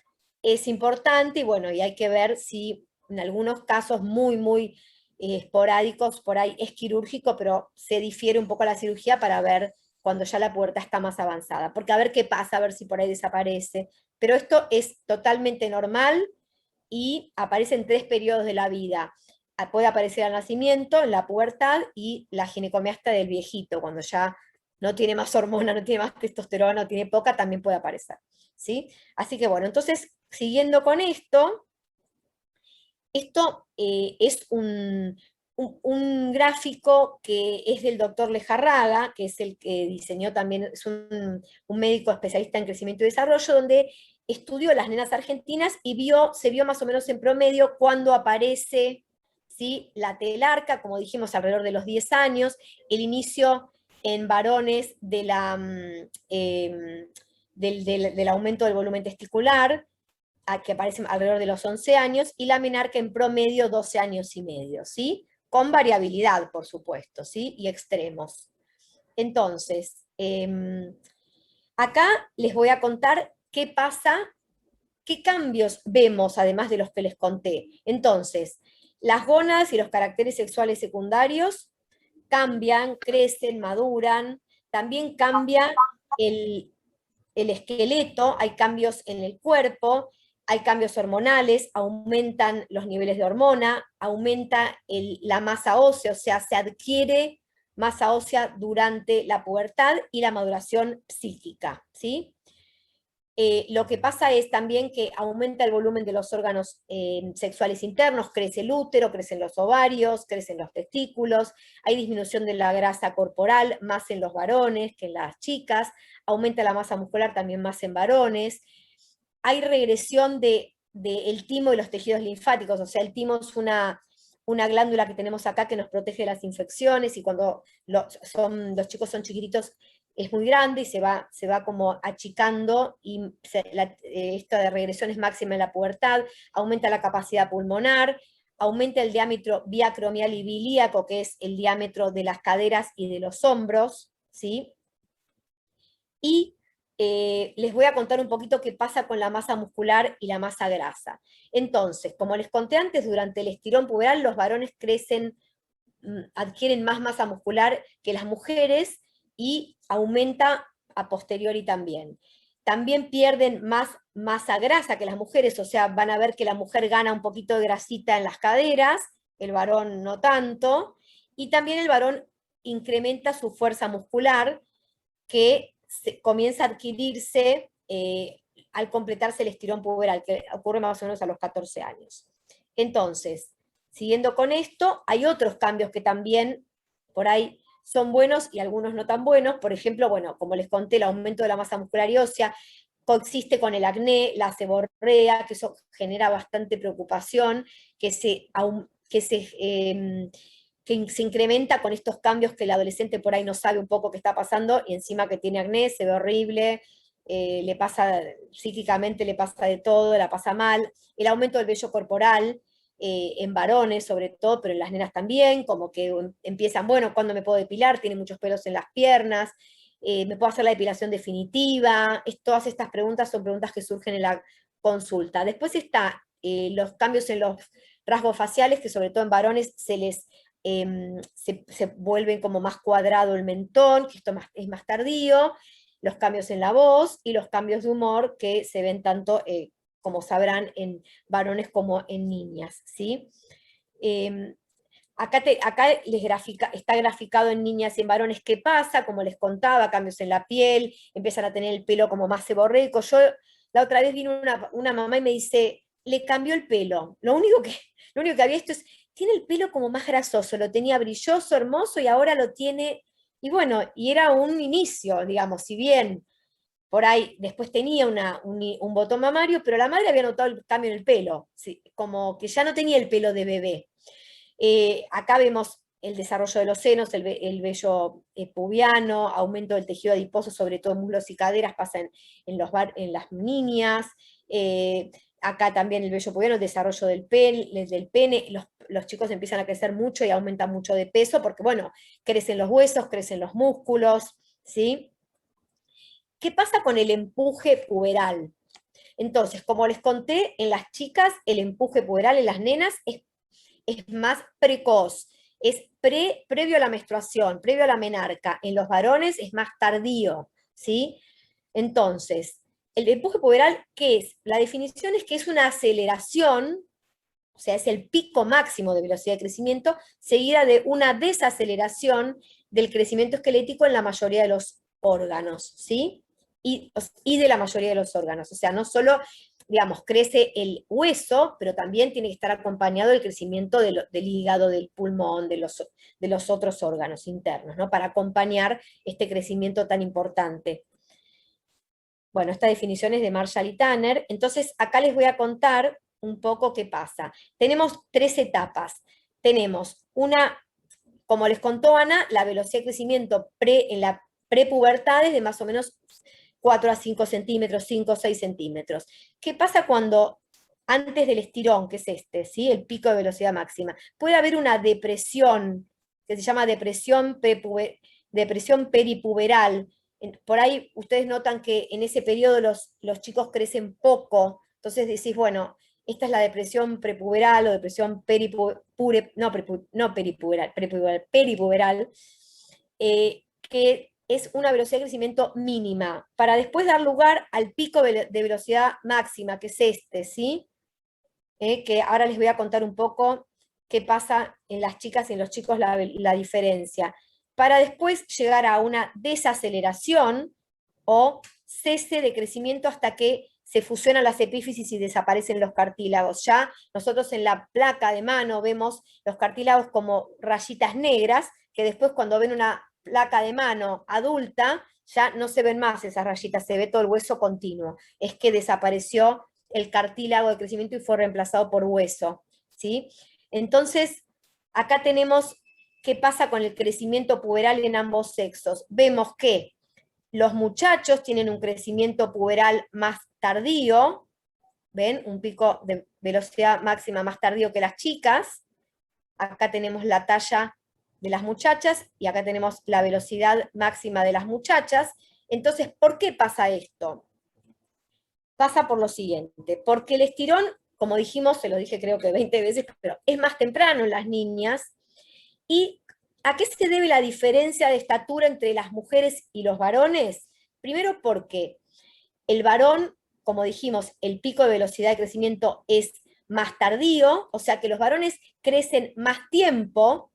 es importante, y bueno, y hay que ver si en algunos casos muy esporádicos, por ahí es quirúrgico, pero se difiere un poco la cirugía para ver cuando ya la pubertad está más avanzada, porque a ver qué pasa, a ver si por ahí desaparece. Pero esto es totalmente normal y aparece en 3 periodos de la vida. Puede aparecer al nacimiento, en la pubertad y la ginecomastia del viejito, cuando ya no tiene más hormona, no tiene más testosterona, no tiene poca, también puede aparecer, ¿sí? Así que bueno, entonces, siguiendo con esto es un gráfico que es del doctor Lejarraga, que es el que diseñó también, es un médico especialista en crecimiento y desarrollo, donde estudió las nenas argentinas y se vio más o menos en promedio cuando aparece, ¿sí?, la telarca, como dijimos, alrededor de los 10 años, el inicio en varones del aumento del volumen testicular, que aparece alrededor de los 11 años, y la menarca en promedio 12 años y medio, ¿sí? Con variabilidad, por supuesto, ¿sí? Y extremos. Entonces, acá les voy a contar qué pasa, qué cambios vemos, además de los que les conté. Entonces, las gónadas y los caracteres sexuales secundarios cambian, crecen, maduran, también cambia el esqueleto, hay cambios en el cuerpo, hay cambios hormonales, aumentan los niveles de hormona, aumenta la masa ósea, o sea, se adquiere masa ósea durante la pubertad y la maduración psíquica, ¿sí? Lo que pasa es también que aumenta el volumen de los órganos sexuales internos, crece el útero, crecen los ovarios, crecen los testículos, hay disminución de la grasa corporal, más en los varones que en las chicas, aumenta la masa muscular también más en varones, hay regresión del timo y los tejidos linfáticos, o sea, el timo es una glándula que tenemos acá que nos protege de las infecciones, y cuando los chicos son chiquititos es muy grande y se va como achicando, y esta de regresión es máxima en la pubertad, aumenta la capacidad pulmonar, aumenta el diámetro biacromial y bilíaco, que es el diámetro de las caderas y de los hombros, ¿sí? Y les voy a contar un poquito qué pasa con la masa muscular y la masa grasa. Entonces, como les conté antes, durante el estirón puberal los varones adquieren más masa muscular que las mujeres, y aumenta a posteriori también. también pierden más masa grasa que las mujeres, o sea, van a ver que la mujer gana un poquito de grasita en las caderas, el varón no tanto, y también el varón incrementa su fuerza muscular, que comienza a adquirirse al completarse el estirón puberal, que ocurre más o menos a los 14 años. Entonces, siguiendo con esto, hay otros cambios que también por ahí son buenos y algunos no tan buenos. Por ejemplo, bueno, como les conté, el aumento de la masa muscular y ósea coexiste con el acné, la seborrea, que eso genera bastante preocupación, que se incrementa con estos cambios que el adolescente por ahí no sabe un poco qué está pasando, y encima que tiene acné, se ve horrible, le pasa, psíquicamente le pasa de todo, la pasa mal. El aumento del vello corporal, en varones sobre todo, pero en las nenas también, como que empiezan, bueno, ¿cuándo me puedo depilar? Tiene muchos pelos en las piernas, ¿me puedo hacer la depilación definitiva? Todas estas preguntas son preguntas que surgen en la consulta. Después está los cambios en los rasgos faciales, que sobre todo en varones se vuelven como más cuadrado el mentón, que esto es más tardío, los cambios en la voz y los cambios de humor que se ven tanto, como sabrán, en varones como en niñas, ¿sí? Acá está graficado en niñas y en varones qué pasa, como les contaba, cambios en la piel, empiezan a tener el pelo como más seborreico. Yo la otra vez vino una mamá y me dice, le cambió el pelo. Lo único que había esto es, tiene el pelo como más grasoso, lo tenía brilloso, hermoso, y ahora lo tiene, y bueno, y era un inicio, digamos, si bien por ahí después tenía un botón mamario, pero la madre había notado el cambio en el pelo, ¿sí? Como que ya no tenía el pelo de bebé. Acá vemos el desarrollo de los senos, el vello pubiano, aumento del tejido adiposo, sobre todo en muslos y caderas, pasa en las niñas. Acá también el vello pubiano, el desarrollo del pene, los chicos empiezan a crecer mucho y aumentan mucho de peso, porque bueno, crecen los huesos, crecen los músculos, ¿sí? ¿Qué pasa con el empuje puberal? Entonces, como les conté, en las chicas el empuje puberal, en las nenas, es más precoz, es previo a la menstruación, previo a la menarca. En los varones es más tardío, ¿sí? Entonces, el empuje puberal, ¿qué es? La definición es que es una aceleración, o sea, es el pico máximo de velocidad de crecimiento, seguida de una desaceleración del crecimiento esquelético en la mayoría de los órganos, ¿sí? Y de la mayoría de los órganos. O sea, no solo, digamos, crece el hueso, pero también tiene que estar acompañado del crecimiento del hígado, del pulmón, de los otros órganos internos, ¿no? Para acompañar este crecimiento tan importante. Bueno, esta definición es de Marshall y Tanner. Entonces, acá les voy a contar un poco qué pasa. Tenemos 3 etapas. Tenemos una, como les contó Ana, la velocidad de crecimiento en la prepubertad es de más o menos 4 a 5 centímetros, 5 o 6 centímetros. ¿Qué pasa cuando, antes del estirón, que es ¿sí? El pico de velocidad máxima, puede haber una depresión, que se llama depresión peripuberal? Por ahí ustedes notan que en ese periodo los chicos crecen poco, entonces decís, bueno, esta es la depresión prepuberal o depresión peripuberal, que es una velocidad de crecimiento mínima, para después dar lugar al pico de velocidad máxima, que es ¿sí? Que ahora les voy a contar un poco qué pasa en las chicas y en los chicos, la diferencia, para después llegar a una desaceleración o cese de crecimiento hasta que se fusionan las epífisis y desaparecen los cartílagos. Ya nosotros en la placa de mano vemos los cartílagos como rayitas negras, que después cuando ven una placa de mano adulta, ya no se ven más esas rayitas, se ve todo el hueso continuo. Es que desapareció el cartílago de crecimiento y fue reemplazado por hueso, ¿sí? Entonces, acá tenemos qué pasa con el crecimiento puberal en ambos sexos. Vemos que los muchachos tienen un crecimiento puberal más tardío, ¿ven? Un pico de velocidad máxima más tardío que las chicas. Acá tenemos la talla de las muchachas, y acá tenemos la velocidad máxima de las muchachas. Entonces, ¿por qué pasa esto? Pasa por lo siguiente, porque el estirón, como dijimos, se lo dije creo que 20 veces, pero es más temprano en las niñas. ¿Y a qué se debe la diferencia de estatura entre las mujeres y los varones? Primero porque El varón, como dijimos, el pico de velocidad de crecimiento es más tardío, o sea que los varones crecen más tiempo,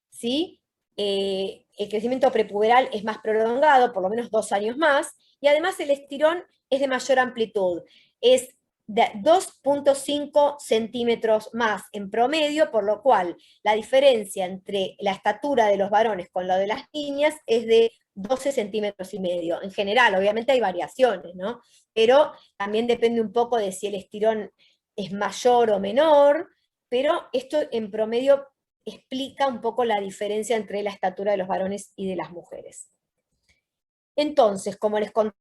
¿sí? El crecimiento prepuberal es más prolongado, por lo menos 2 años más, y además el estirón es de mayor amplitud, es de 2,5 centímetros más en promedio, por lo cual la diferencia entre la estatura de los varones con la de las niñas es de 12 centímetros y medio. En general, obviamente hay variaciones, ¿no? Pero también depende un poco de si el estirón es mayor o menor, pero esto en promedio explica un poco la diferencia entre la estatura de los varones y de las mujeres. Entonces, como les conté,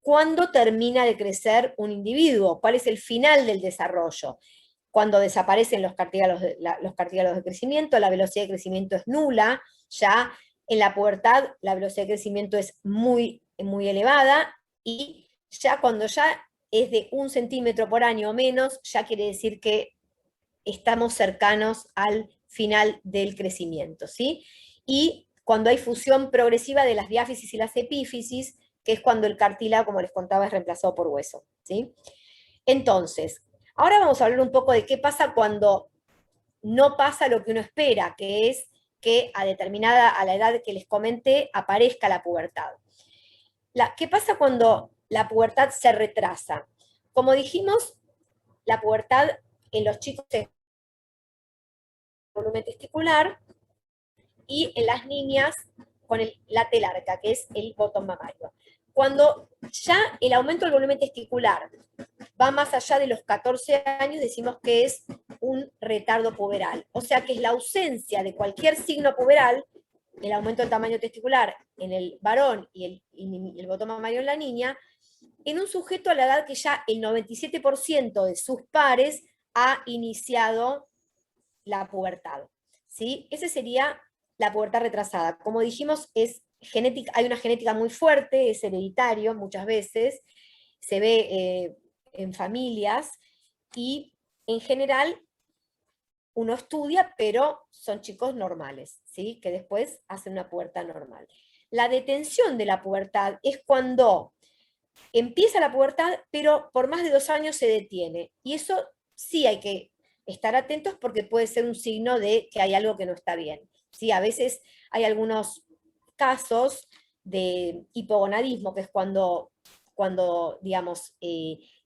¿cuándo termina de crecer un individuo? ¿Cuál es el final del desarrollo? Cuando desaparecen los cartílagos de crecimiento, la velocidad de crecimiento es nula, ya en la pubertad la velocidad de crecimiento es muy, muy elevada, y ya cuando ya es de 1 centímetro por año o menos, ya quiere decir que estamos cercanos al final del crecimiento, ¿sí? Y cuando hay fusión progresiva de las diáfisis y las epífisis, que es cuando el cartílago, como les contaba, es reemplazado por hueso, ¿sí? Entonces, ahora vamos a hablar un poco de qué pasa cuando no pasa lo que uno espera, que es que a la edad que les comenté, aparezca la pubertad. ¿Qué pasa cuando la pubertad se retrasa? Como dijimos, la pubertad en los chicos es volumen testicular, y en las niñas con la telarca, que es el botón mamario. Cuando ya el aumento del volumen testicular va más allá de los 14 años, decimos que es un retardo puberal. O sea que es la ausencia de cualquier signo puberal, el aumento del tamaño testicular en el varón y el botón mamario en la niña, en un sujeto a la edad que ya el 97% de sus pares ha iniciado la pubertad, ¿sí? Ese sería la pubertad retrasada. Como dijimos, hay una genética muy fuerte, es hereditario muchas veces, se ve en familias, y en general uno estudia, pero son chicos normales, ¿sí? Que después hacen una pubertad normal. La detención de la pubertad es cuando empieza la pubertad, pero por más de 2 años se detiene. Y eso sí hay que estar atentos, porque puede ser un signo de que hay algo que no está bien. ¿Sí? A veces hay algunos casos de hipogonadismo, que es cuando digamos,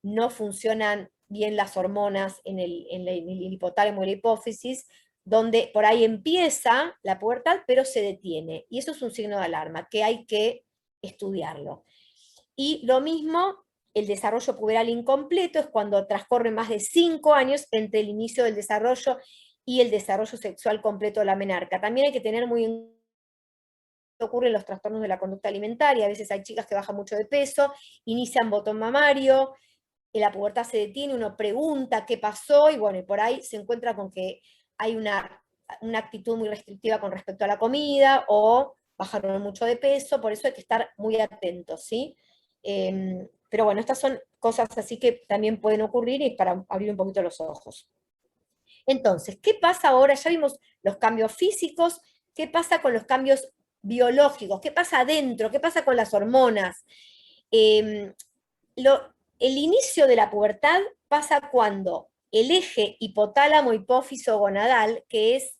no funcionan bien las hormonas en el hipotálamo y la hipófisis, donde por ahí empieza la pubertad, pero se detiene. Y eso es un signo de alarma, que hay que estudiarlo. Y lo mismo, el desarrollo puberal incompleto es cuando transcurren más de 5 años entre el inicio del desarrollo y el desarrollo sexual completo de la menarca. También hay que tener muy en cuenta qué ocurre en los trastornos de la conducta alimentaria. A veces hay chicas que bajan mucho de peso, inician botón mamario, la pubertad se detiene, uno pregunta qué pasó, y bueno, y por ahí se encuentra con que hay una actitud muy restrictiva con respecto a la comida, o bajaron mucho de peso, por eso hay que estar muy atentos, ¿sí? Pero bueno, estas son cosas así que también pueden ocurrir, y para abrir un poquito los ojos. Entonces, ¿qué pasa ahora? Ya vimos los cambios físicos, ¿qué pasa con los cambios biológicos? ¿Qué pasa adentro? ¿Qué pasa con las hormonas? El inicio de la pubertad pasa cuando el eje hipotálamo-hipófiso gonadal, que es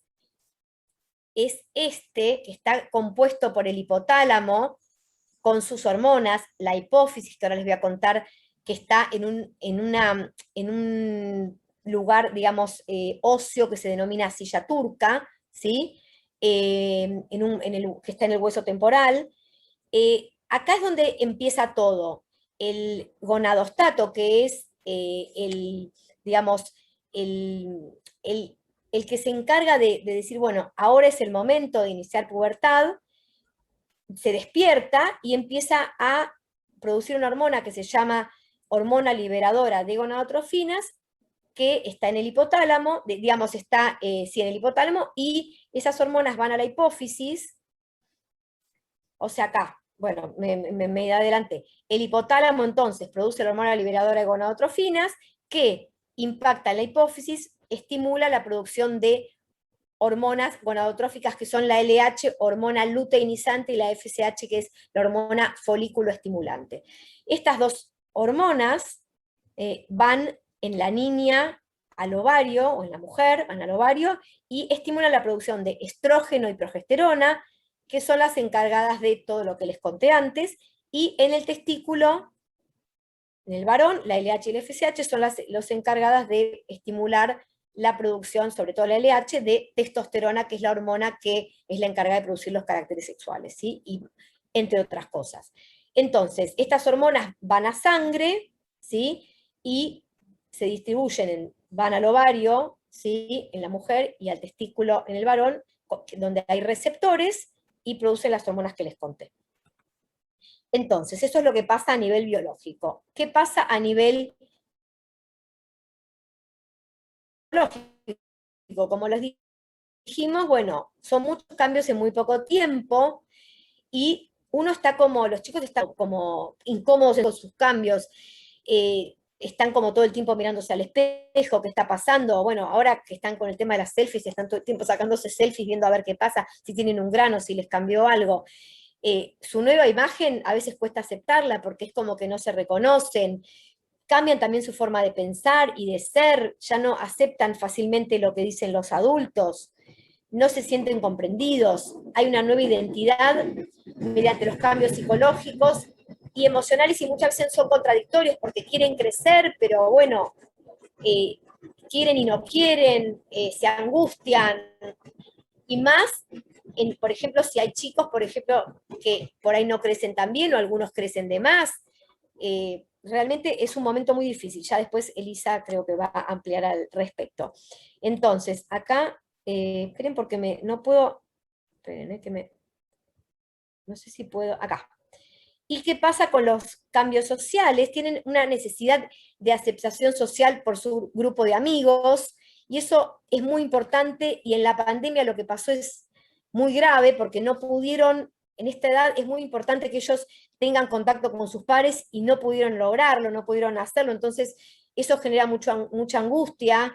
que está compuesto por el hipotálamo con sus hormonas, la hipófisis, que ahora les voy a contar, que está en un lugar, digamos, óseo, que se denomina silla turca, ¿sí? Que está en el hueso temporal. Acá es donde empieza todo. El gonadostato, que es digamos, el que se encarga de decir, bueno, ahora es el momento de iniciar pubertad, se despierta y empieza a producir una hormona que se llama hormona liberadora de gonadotrofinas, que está en el hipotálamo, digamos, está en el hipotálamo, y esas hormonas van a la hipófisis, o sea, acá, bueno, me adelanté. El hipotálamo entonces produce la hormona liberadora de gonadotrofinas, que impacta en la hipófisis, estimula la producción de hormonas gonadotróficas que son la LH, hormona luteinizante, y la FSH, que es la hormona folículo estimulante. Estas dos hormonas van en la niña al ovario, o en la mujer, van al ovario, y estimulan la producción de estrógeno y progesterona, que son las encargadas de todo lo que les conté antes, y en el testículo, en el varón, la LH y la FSH son las encargadas de estimular la producción, sobre todo la LH, de testosterona, que es la hormona que es la encargada de producir los caracteres sexuales, ¿sí? Y entre otras cosas. Entonces, estas hormonas van a sangre, ¿sí? Y se distribuyen, van al ovario, ¿sí? En la mujer, y al testículo en el varón, donde hay receptores, y producen las hormonas que les conté. Entonces, eso es lo que pasa a nivel biológico. ¿Qué pasa a nivel biológico? Como les dijimos, bueno, son muchos cambios en muy poco tiempo, y uno está como, los chicos están como incómodos con sus cambios, están como todo el tiempo mirándose al espejo, ¿qué está pasando? Bueno, ahora que están con el tema de las selfies, están todo el tiempo sacándose selfies, viendo a ver qué pasa, si tienen un grano, si les cambió algo. Su nueva imagen a veces cuesta aceptarla porque es como que no se reconocen, cambian también su forma de pensar y de ser, ya no aceptan fácilmente lo que dicen los adultos, no se sienten comprendidos, hay una nueva identidad mediante los cambios psicológicos y emocionales, y muchas veces son contradictorios porque quieren crecer, pero bueno, quieren y no quieren, se angustian, y más, por ejemplo, si hay chicos, por ejemplo, que por ahí no crecen tan bien, o algunos crecen de más, realmente es un momento muy difícil. Ya después Elisa creo que va a ampliar al respecto. Entonces, acá, esperen porque no puedo, esperen, no sé si puedo, acá. ¿Y qué pasa con los cambios sociales? Tienen una necesidad de aceptación social por su grupo de amigos, y eso es muy importante, y en la pandemia lo que pasó es muy grave, porque no pudieron, en esta edad es muy importante que ellos tengan contacto con sus pares, y no pudieron lograrlo, no pudieron hacerlo, entonces eso genera mucha angustia,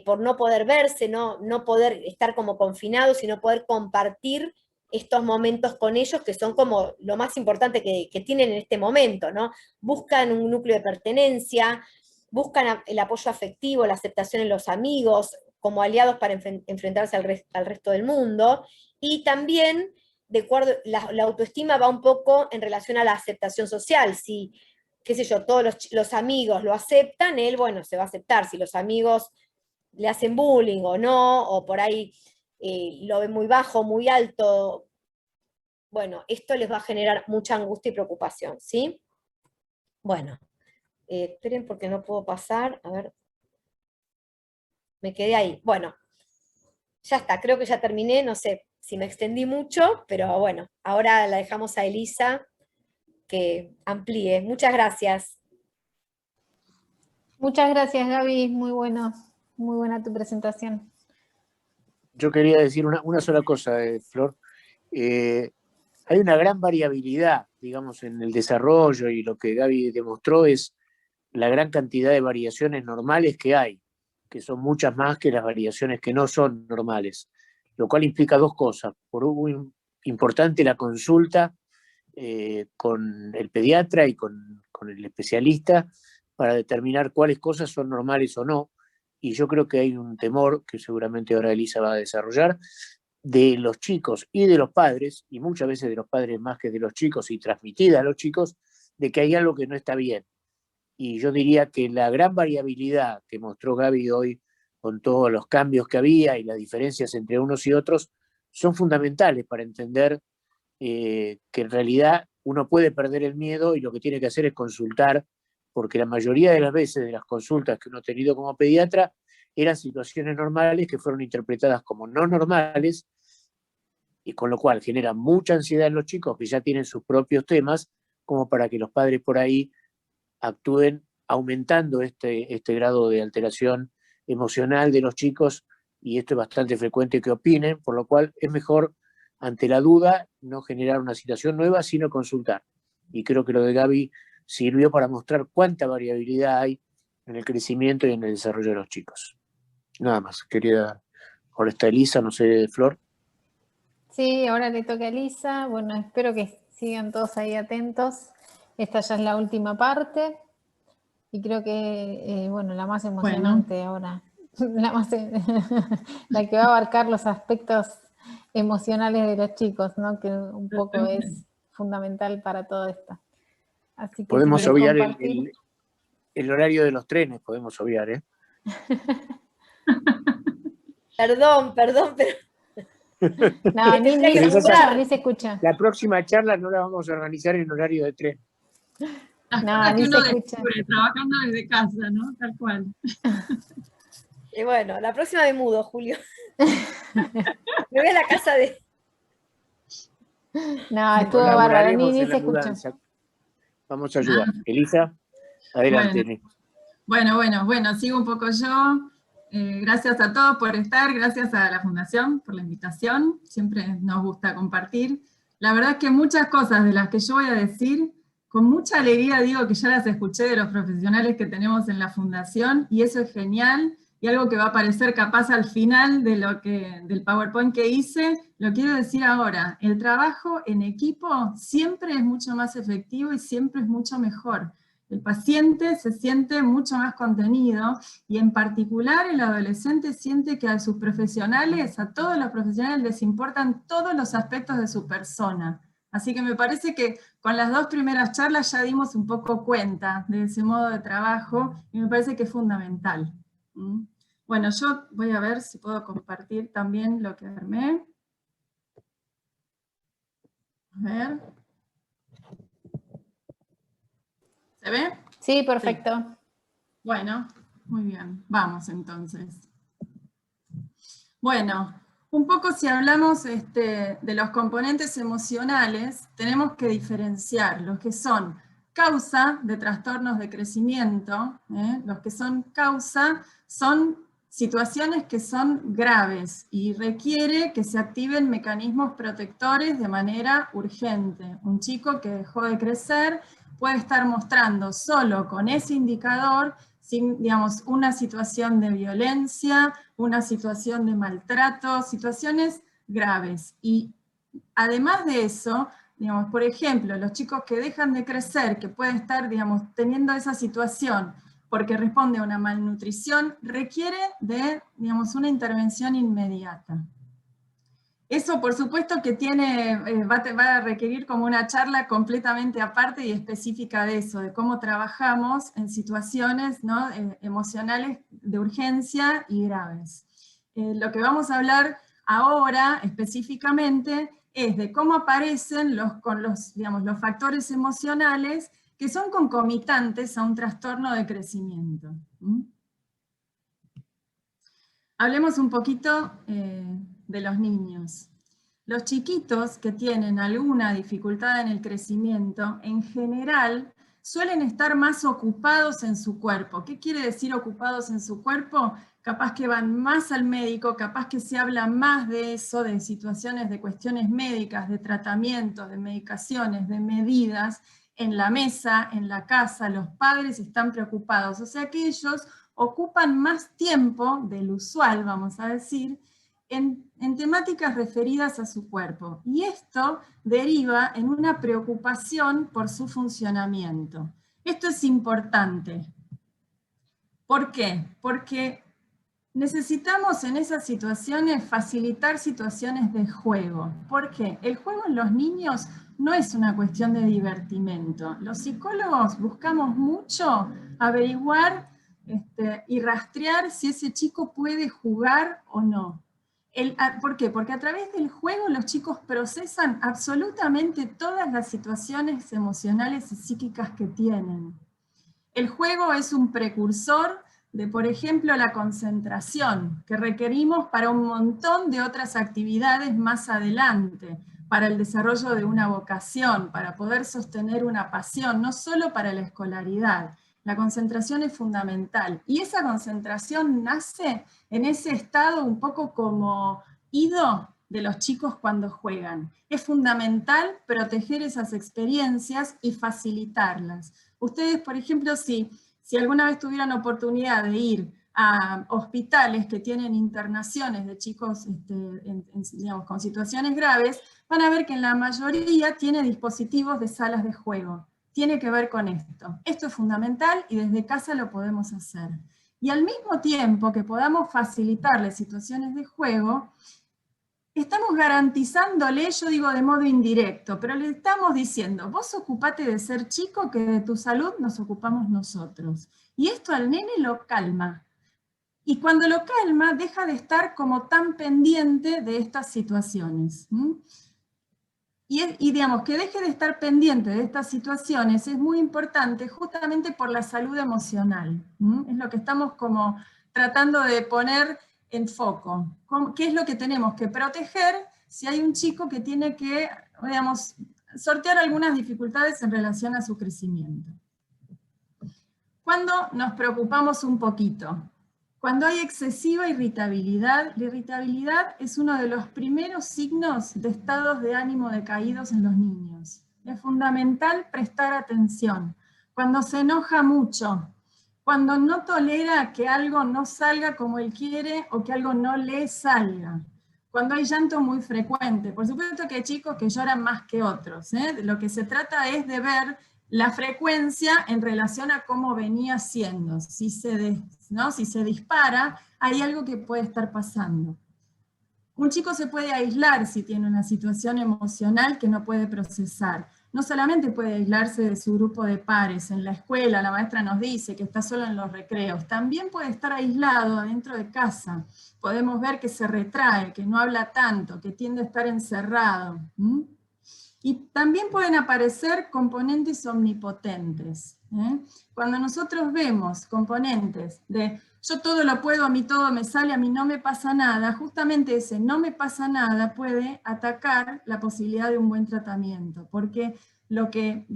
por no poder verse, no poder estar como confinados, y no poder compartir estos momentos con ellos, que son como lo más importante que tienen en este momento, ¿no? Buscan un núcleo de pertenencia, buscan el apoyo afectivo, la aceptación en los amigos, como aliados para enfrentarse al resto del mundo, y también, de acuerdo, la autoestima va un poco en relación a la aceptación social. Si, qué sé yo, todos los amigos lo aceptan, él, bueno, se va a aceptar. Si los amigos le hacen bullying o no, o por ahí lo ven muy bajo, muy alto, bueno, esto les va a generar mucha angustia y preocupación, ¿sí? Bueno, esperen porque no puedo pasar, a ver, me quedé ahí. Bueno, ya está, creo que ya terminé, no sé si me extendí mucho, pero bueno, ahora la dejamos a Elisa que amplíe. Muchas gracias. Muchas gracias, Gaby, muy buena tu presentación. Yo quería decir una sola cosa, Flor. Hay una gran variabilidad, digamos, en el desarrollo, y lo que Gaby demostró es la gran cantidad de variaciones normales que hay, que son muchas más que las variaciones que no son normales, lo cual implica dos cosas. Por un importante la consulta con el pediatra y con el especialista para determinar cuáles cosas son normales o no, y yo creo que hay un temor, que seguramente ahora Elisa va a desarrollar, de los chicos y de los padres, y muchas veces de los padres más que de los chicos, y transmitida a los chicos, de que hay algo que no está bien. Y yo diría que la gran variabilidad que mostró Gaby hoy, con todos los cambios que había y las diferencias entre unos y otros, son fundamentales para entender que en realidad uno puede perder el miedo, y lo que tiene que hacer es consultar, porque la mayoría de las veces de las consultas que uno ha tenido como pediatra eran situaciones normales que fueron interpretadas como no normales, y con lo cual genera mucha ansiedad en los chicos que ya tienen sus propios temas, como para que los padres por ahí actúen aumentando este grado de alteración emocional de los chicos, y esto es bastante frecuente que opinen, por lo cual es mejor, ante la duda, no generar una situación nueva, sino consultar. Y creo que lo de Gaby sirvió para mostrar cuánta variabilidad hay en el crecimiento y en el desarrollo de los chicos. Nada más, quería Ahora está Elisa, no sé, Flor. Sí, ahora le toca a Elisa. Bueno, espero que sigan todos ahí atentos. Esta ya es la última parte. Y creo que, bueno, la más emocionante ahora. La que va a abarcar los aspectos emocionales de los chicos, ¿no? Que un poco es fundamental para todo esto. Así que podemos si obviar compartir... el horario de los trenes, podemos obviar, ¿eh? Perdón, pero... No, ni se escucha. La próxima charla no la vamos a organizar en horario de tren. Las No, cosas ni que uno se escucha. descubre trabajando desde casa, ¿no? Tal cual. Y bueno, la próxima me mudo, Julio. Me voy a la casa de... No, estuvo bárbaro, ni se escucha. Mudanza. Vamos a ayudar. Elisa, adelante. Bueno, sigo un poco yo. Gracias a todos por estar, gracias a la Fundación por la invitación. Siempre nos gusta compartir. La verdad es que muchas cosas de las que yo voy a decir, con mucha alegría digo que ya las escuché de los profesionales que tenemos en la Fundación, y eso es genial, y algo que va a aparecer capaz al final de del PowerPoint que hice, lo quiero decir ahora: el trabajo en equipo siempre es mucho más efectivo y siempre es mucho mejor. El paciente se siente mucho más contenido, y en particular el adolescente siente que a sus profesionales, a todos los profesionales les importan todos los aspectos de su persona. Así que me parece que con las 2 primeras charlas ya dimos un poco cuenta de ese modo de trabajo, y me parece que es fundamental. Bueno, yo voy a ver si puedo compartir también lo que armé. A ver. ¿Se ve? Sí, perfecto. Sí. Bueno, muy bien. Vamos entonces. Bueno, un poco si hablamos de los componentes emocionales, tenemos que diferenciar los que son causa de trastornos de crecimiento. Los que son causa son situaciones que son graves y requiere que se activen mecanismos protectores de manera urgente. Un chico que dejó de crecer puede estar mostrando solo con ese indicador, digamos, una situación de violencia, una situación de maltrato, situaciones graves. Y además de eso, digamos, por ejemplo, los chicos que dejan de crecer, que pueden estar, digamos, teniendo esa situación porque responde a una malnutrición, requiere de, digamos, una intervención inmediata. Eso, por supuesto, que va a requerir como una charla completamente aparte y específica de eso, de cómo trabajamos en situaciones, ¿no?, emocionales de urgencia y graves. Lo que vamos a hablar ahora específicamente es de cómo aparecen los factores emocionales que son concomitantes a un trastorno de crecimiento. Hablemos un poquito de los niños. Los chiquitos que tienen alguna dificultad en el crecimiento, en general, suelen estar más ocupados en su cuerpo. ¿Qué quiere decir ocupados en su cuerpo? Capaz que van más al médico, capaz que se habla más de eso, de situaciones, de cuestiones médicas, de tratamientos, de medicaciones, de medidas. En la mesa, en la casa, los padres están preocupados. O sea que ellos ocupan más tiempo del usual, vamos a decir, en temáticas referidas a su cuerpo. Y esto deriva en una preocupación por su funcionamiento. Esto es importante. ¿Por qué? Porque necesitamos en esas situaciones facilitar situaciones de juego. ¿Por qué? El juego en los niños no es una cuestión de divertimento. Los psicólogos buscamos mucho averiguar y rastrear si ese chico puede jugar o no. ¿Por qué? Porque a través del juego los chicos procesan absolutamente todas las situaciones emocionales y psíquicas que tienen. El juego es un precursor de, por ejemplo, la concentración que requerimos para un montón de otras actividades más adelante, para el desarrollo de una vocación, para poder sostener una pasión, no solo para la escolaridad. La concentración es fundamental, y esa concentración nace en ese estado un poco como ido de los chicos cuando juegan. Es fundamental proteger esas experiencias y facilitarlas. Ustedes, por ejemplo, si alguna vez tuvieran oportunidad de ir a hospitales que tienen internaciones de chicos digamos, con situaciones graves, van a ver que en la mayoría tiene dispositivos de salas de juego. Tiene que ver con esto. Esto es fundamental y desde casa lo podemos hacer. Y al mismo tiempo que podamos facilitarles situaciones de juego, estamos garantizándole, yo digo de modo indirecto, pero le estamos diciendo, vos ocupate de ser chico, que de tu salud nos ocupamos nosotros. Y esto al nene lo calma. Y cuando lo calma, deja de estar como tan pendiente de estas situaciones. Y digamos, que deje de estar pendiente de estas situaciones es muy importante justamente por la salud emocional. Es lo que estamos como tratando de poner en foco. ¿Qué es lo que tenemos que proteger si hay un chico que tiene que, digamos, sortear algunas dificultades en relación a su crecimiento? Cuando nos preocupamos un poquito. Cuando hay excesiva irritabilidad, la irritabilidad es uno de los primeros signos de estados de ánimo decaídos en los niños. Es fundamental prestar atención. Cuando se enoja mucho, cuando no tolera que algo no salga como él quiere o que algo no le salga. Cuando hay llanto muy frecuente. Por supuesto que hay chicos que lloran más que otros. Lo que se trata es de ver la frecuencia en relación a cómo venía siendo. Si se dispara, hay algo que puede estar pasando. Un chico se puede aislar si tiene una situación emocional que no puede procesar. No solamente puede aislarse de su grupo de pares, en la escuela la maestra nos dice que está solo en los recreos, también puede estar aislado adentro de casa. Podemos ver que se retrae, que no habla tanto, que tiende a estar encerrado. Y también pueden aparecer componentes omnipotentes. Cuando nosotros vemos componentes de yo todo lo puedo, a mí todo me sale, a mí no me pasa nada, justamente ese no me pasa nada puede atacar la posibilidad de un buen tratamiento, porque lo que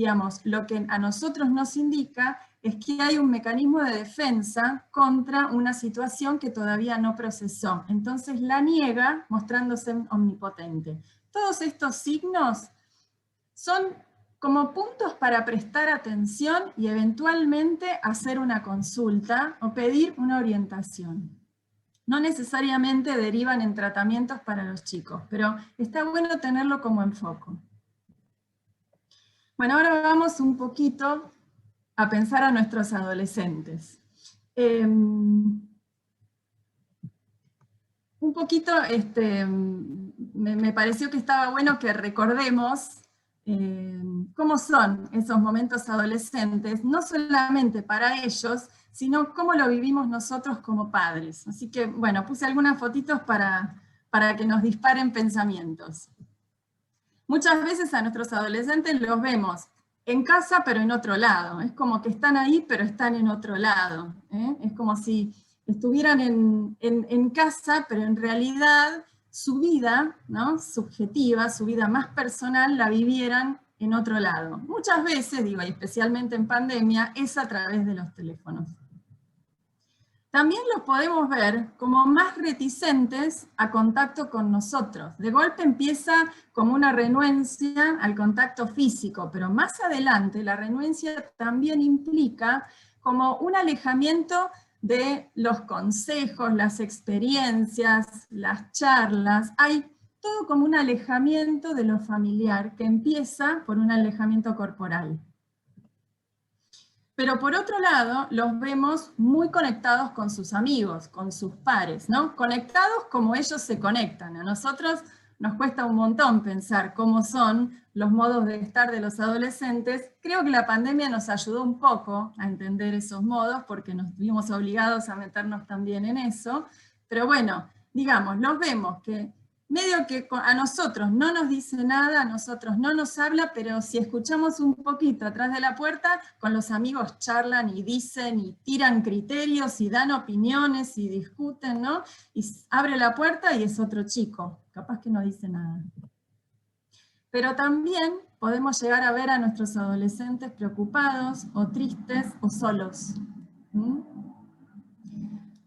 a nosotros nos indica es que hay un mecanismo de defensa contra una situación que todavía no procesó. Entonces la niega mostrándose omnipotente. Todos estos signos son como puntos para prestar atención y eventualmente hacer una consulta o pedir una orientación. No necesariamente derivan en tratamientos para los chicos, pero está bueno tenerlo como enfoque. Bueno, ahora vamos un poquito a pensar a nuestros adolescentes. Un poquito, me pareció que estaba bueno que recordemos cómo son esos momentos adolescentes, no solamente para ellos, sino cómo lo vivimos nosotros como padres. Así que, bueno, puse algunas fotitos para que nos disparen pensamientos. Muchas veces a nuestros adolescentes los vemos en casa, pero en otro lado. Es como que están ahí, pero están en otro lado. Es como si estuvieran en casa, pero en realidad su vida, ¿no?, subjetiva, su vida más personal, la vivieran en otro lado. Muchas veces, y especialmente en pandemia, es a través de los teléfonos. También los podemos ver como más reticentes a contacto con nosotros. De golpe empieza como una renuencia al contacto físico, pero más adelante la renuencia también implica como un alejamiento de los consejos, las experiencias, las charlas. Hay todo como un alejamiento de lo familiar que empieza por un alejamiento corporal. Pero por otro lado, los vemos muy conectados con sus amigos, con sus pares, ¿no? Conectados como ellos se conectan. A nosotros nos cuesta un montón pensar cómo son los modos de estar de los adolescentes. Creo que la pandemia nos ayudó un poco a entender esos modos, porque nos vimos obligados a meternos también en eso. Pero bueno, digamos, los vemos que medio que a nosotros no nos dice nada, a nosotros no nos habla, pero si escuchamos un poquito atrás de la puerta, con los amigos charlan y dicen y tiran criterios y dan opiniones y discuten, ¿no? Y abre la puerta y es otro chico, capaz que no dice nada. Pero también podemos llegar a ver a nuestros adolescentes preocupados o tristes o solos.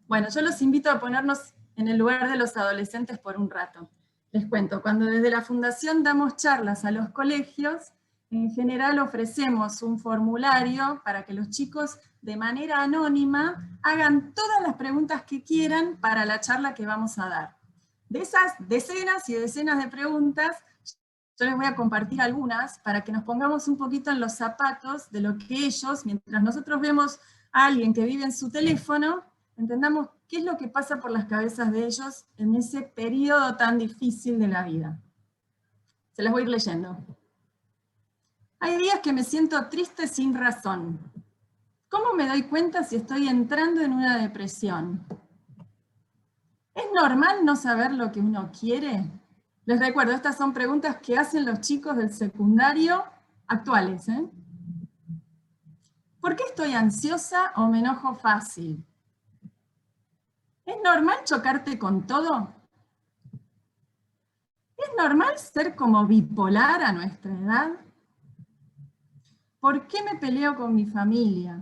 Bueno, yo los invito a ponernos en el lugar de los adolescentes por un rato. Les cuento, cuando desde la Fundación damos charlas a los colegios, en general ofrecemos un formulario para que los chicos de manera anónima hagan todas las preguntas que quieran para la charla que vamos a dar. De esas decenas y decenas de preguntas, yo les voy a compartir algunas para que nos pongamos un poquito en los zapatos de lo que ellos, mientras nosotros vemos a alguien que vive en su teléfono, entendamos qué es lo que pasa por las cabezas de ellos en ese periodo tan difícil de la vida. Se las voy a ir leyendo. Hay días que me siento triste sin razón. ¿Cómo me doy cuenta si estoy entrando en una depresión? ¿Es normal no saber lo que uno quiere? Les recuerdo, estas son preguntas que hacen los chicos del secundario actuales. ¿Por qué estoy ansiosa o me enojo fácil? ¿Es normal chocarte con todo? ¿Es normal ser como bipolar a nuestra edad? ¿Por qué me peleo con mi familia?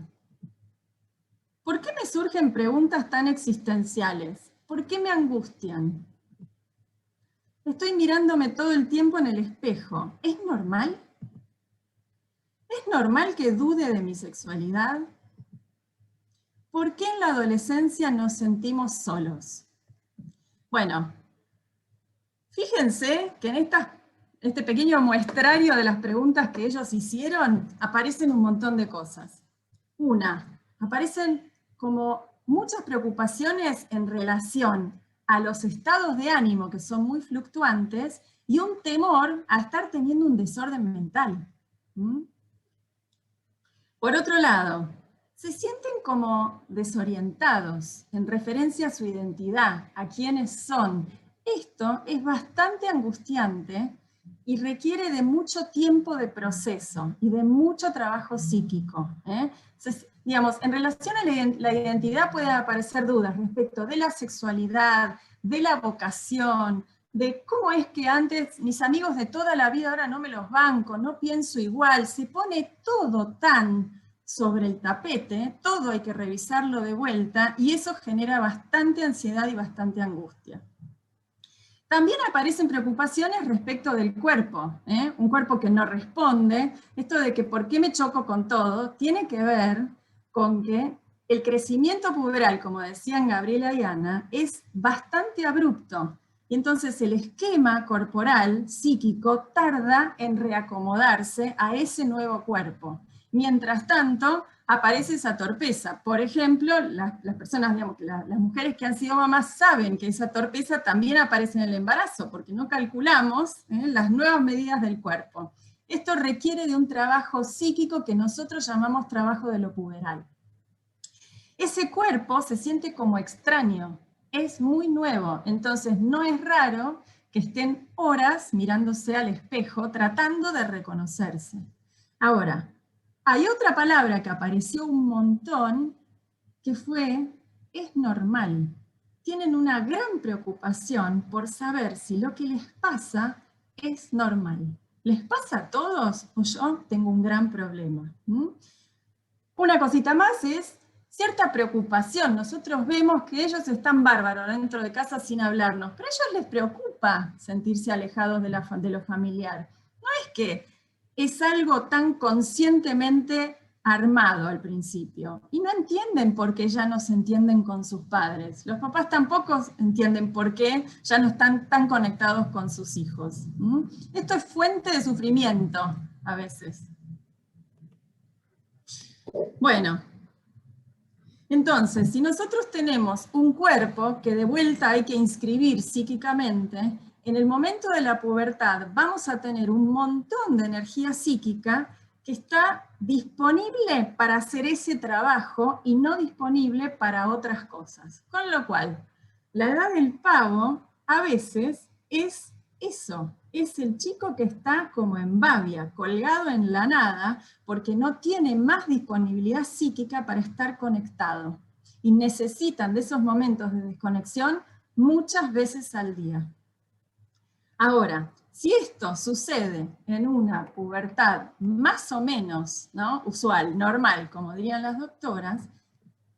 ¿Por qué me surgen preguntas tan existenciales? ¿Por qué me angustian? Estoy mirándome todo el tiempo en el espejo. ¿Es normal? ¿Es normal que dude de mi sexualidad? ¿Por qué en la adolescencia nos sentimos solos? Bueno, fíjense que en este pequeño muestrario de las preguntas que ellos hicieron, aparecen un montón de cosas. Aparecen como muchas preocupaciones en relación a los estados de ánimo que son muy fluctuantes y un temor a estar teniendo un desorden mental. Por otro lado, se sienten como desorientados en referencia a su identidad, a quiénes son. Esto es bastante angustiante y requiere de mucho tiempo de proceso y de mucho trabajo psíquico. Entonces, digamos, en relación a la identidad pueden aparecer dudas respecto de la sexualidad, de la vocación, de cómo es que antes mis amigos de toda la vida ahora no me los banco, no pienso igual, se pone todo tan sobre el tapete, todo hay que revisarlo de vuelta y eso genera bastante ansiedad y bastante angustia. También aparecen preocupaciones respecto del cuerpo, un cuerpo que no responde. Esto de que por qué me choco con todo, tiene que ver con que el crecimiento puberal, como decían Gabriela y Ana, es bastante abrupto. Y entonces el esquema corporal, psíquico, tarda en reacomodarse a ese nuevo cuerpo. Mientras tanto, aparece esa torpeza. Por ejemplo, las personas, digamos, las mujeres que han sido mamás saben que esa torpeza también aparece en el embarazo, porque no calculamos las nuevas medidas del cuerpo. Esto requiere de un trabajo psíquico que nosotros llamamos trabajo de lo puberal. Ese cuerpo se siente como extraño, es muy nuevo, entonces no es raro que estén horas mirándose al espejo tratando de reconocerse. Ahora, hay otra palabra que apareció un montón, que fue, es normal. Tienen una gran preocupación por saber si lo que les pasa es normal. ¿Les pasa a todos o yo tengo un gran problema? Una cosita más es cierta preocupación. Nosotros vemos que ellos están bárbaros dentro de casa sin hablarnos, pero a ellos les preocupa sentirse alejados de lo familiar. No es que es algo tan conscientemente armado al principio. Y no entienden por qué ya no se entienden con sus padres. Los papás tampoco entienden por qué ya no están tan conectados con sus hijos. Esto es fuente de sufrimiento a veces. Bueno, entonces, si nosotros tenemos un cuerpo que de vuelta hay que inscribir psíquicamente, en el momento de la pubertad vamos a tener un montón de energía psíquica que está disponible para hacer ese trabajo y no disponible para otras cosas. Con lo cual, la edad del pavo a veces es eso, es el chico que está como en babia, colgado en la nada, porque no tiene más disponibilidad psíquica para estar conectado. Y necesitan de esos momentos de desconexión muchas veces al día. Ahora, si esto sucede en una pubertad más o menos, ¿no?, usual, normal, como dirían las doctoras,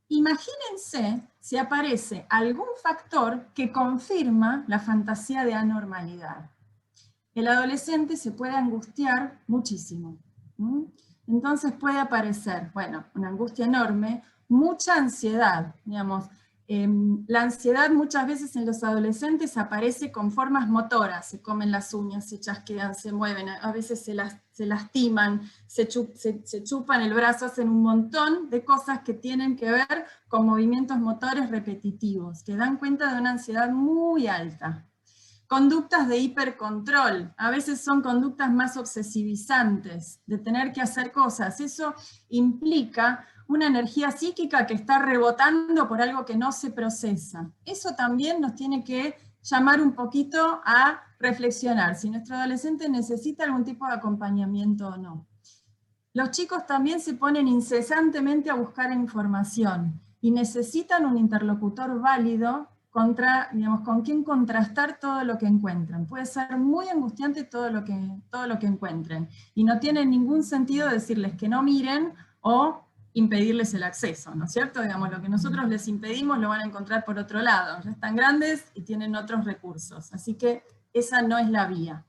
imagínense si aparece algún factor que confirma la fantasía de anormalidad. el adolescente se puede angustiar muchísimo. Entonces puede aparecer, bueno, una angustia enorme, mucha ansiedad, digamos. La ansiedad muchas veces en los adolescentes aparece con formas motoras, se comen las uñas, se chasquean, se mueven, a veces se lastiman, se chupan el brazo, hacen un montón de cosas que tienen que ver con movimientos motores repetitivos, que dan cuenta de una ansiedad muy alta. Conductas de hipercontrol, a veces son conductas más obsesivizantes, de tener que hacer cosas. Eso implica una energía psíquica que está rebotando por algo que no se procesa. Eso también nos tiene que llamar un poquito a reflexionar, si nuestro adolescente necesita algún tipo de acompañamiento o no. Los chicos también se ponen incesantemente a buscar información y necesitan un interlocutor válido con quien contrastar todo lo que encuentran. Puede ser muy angustiante todo lo que encuentren, y no tiene ningún sentido decirles que no miren o impedirles el acceso, ¿no es cierto? Digamos, lo que nosotros les impedimos lo van a encontrar por otro lado, ya están grandes y tienen otros recursos, así que esa no es la vía.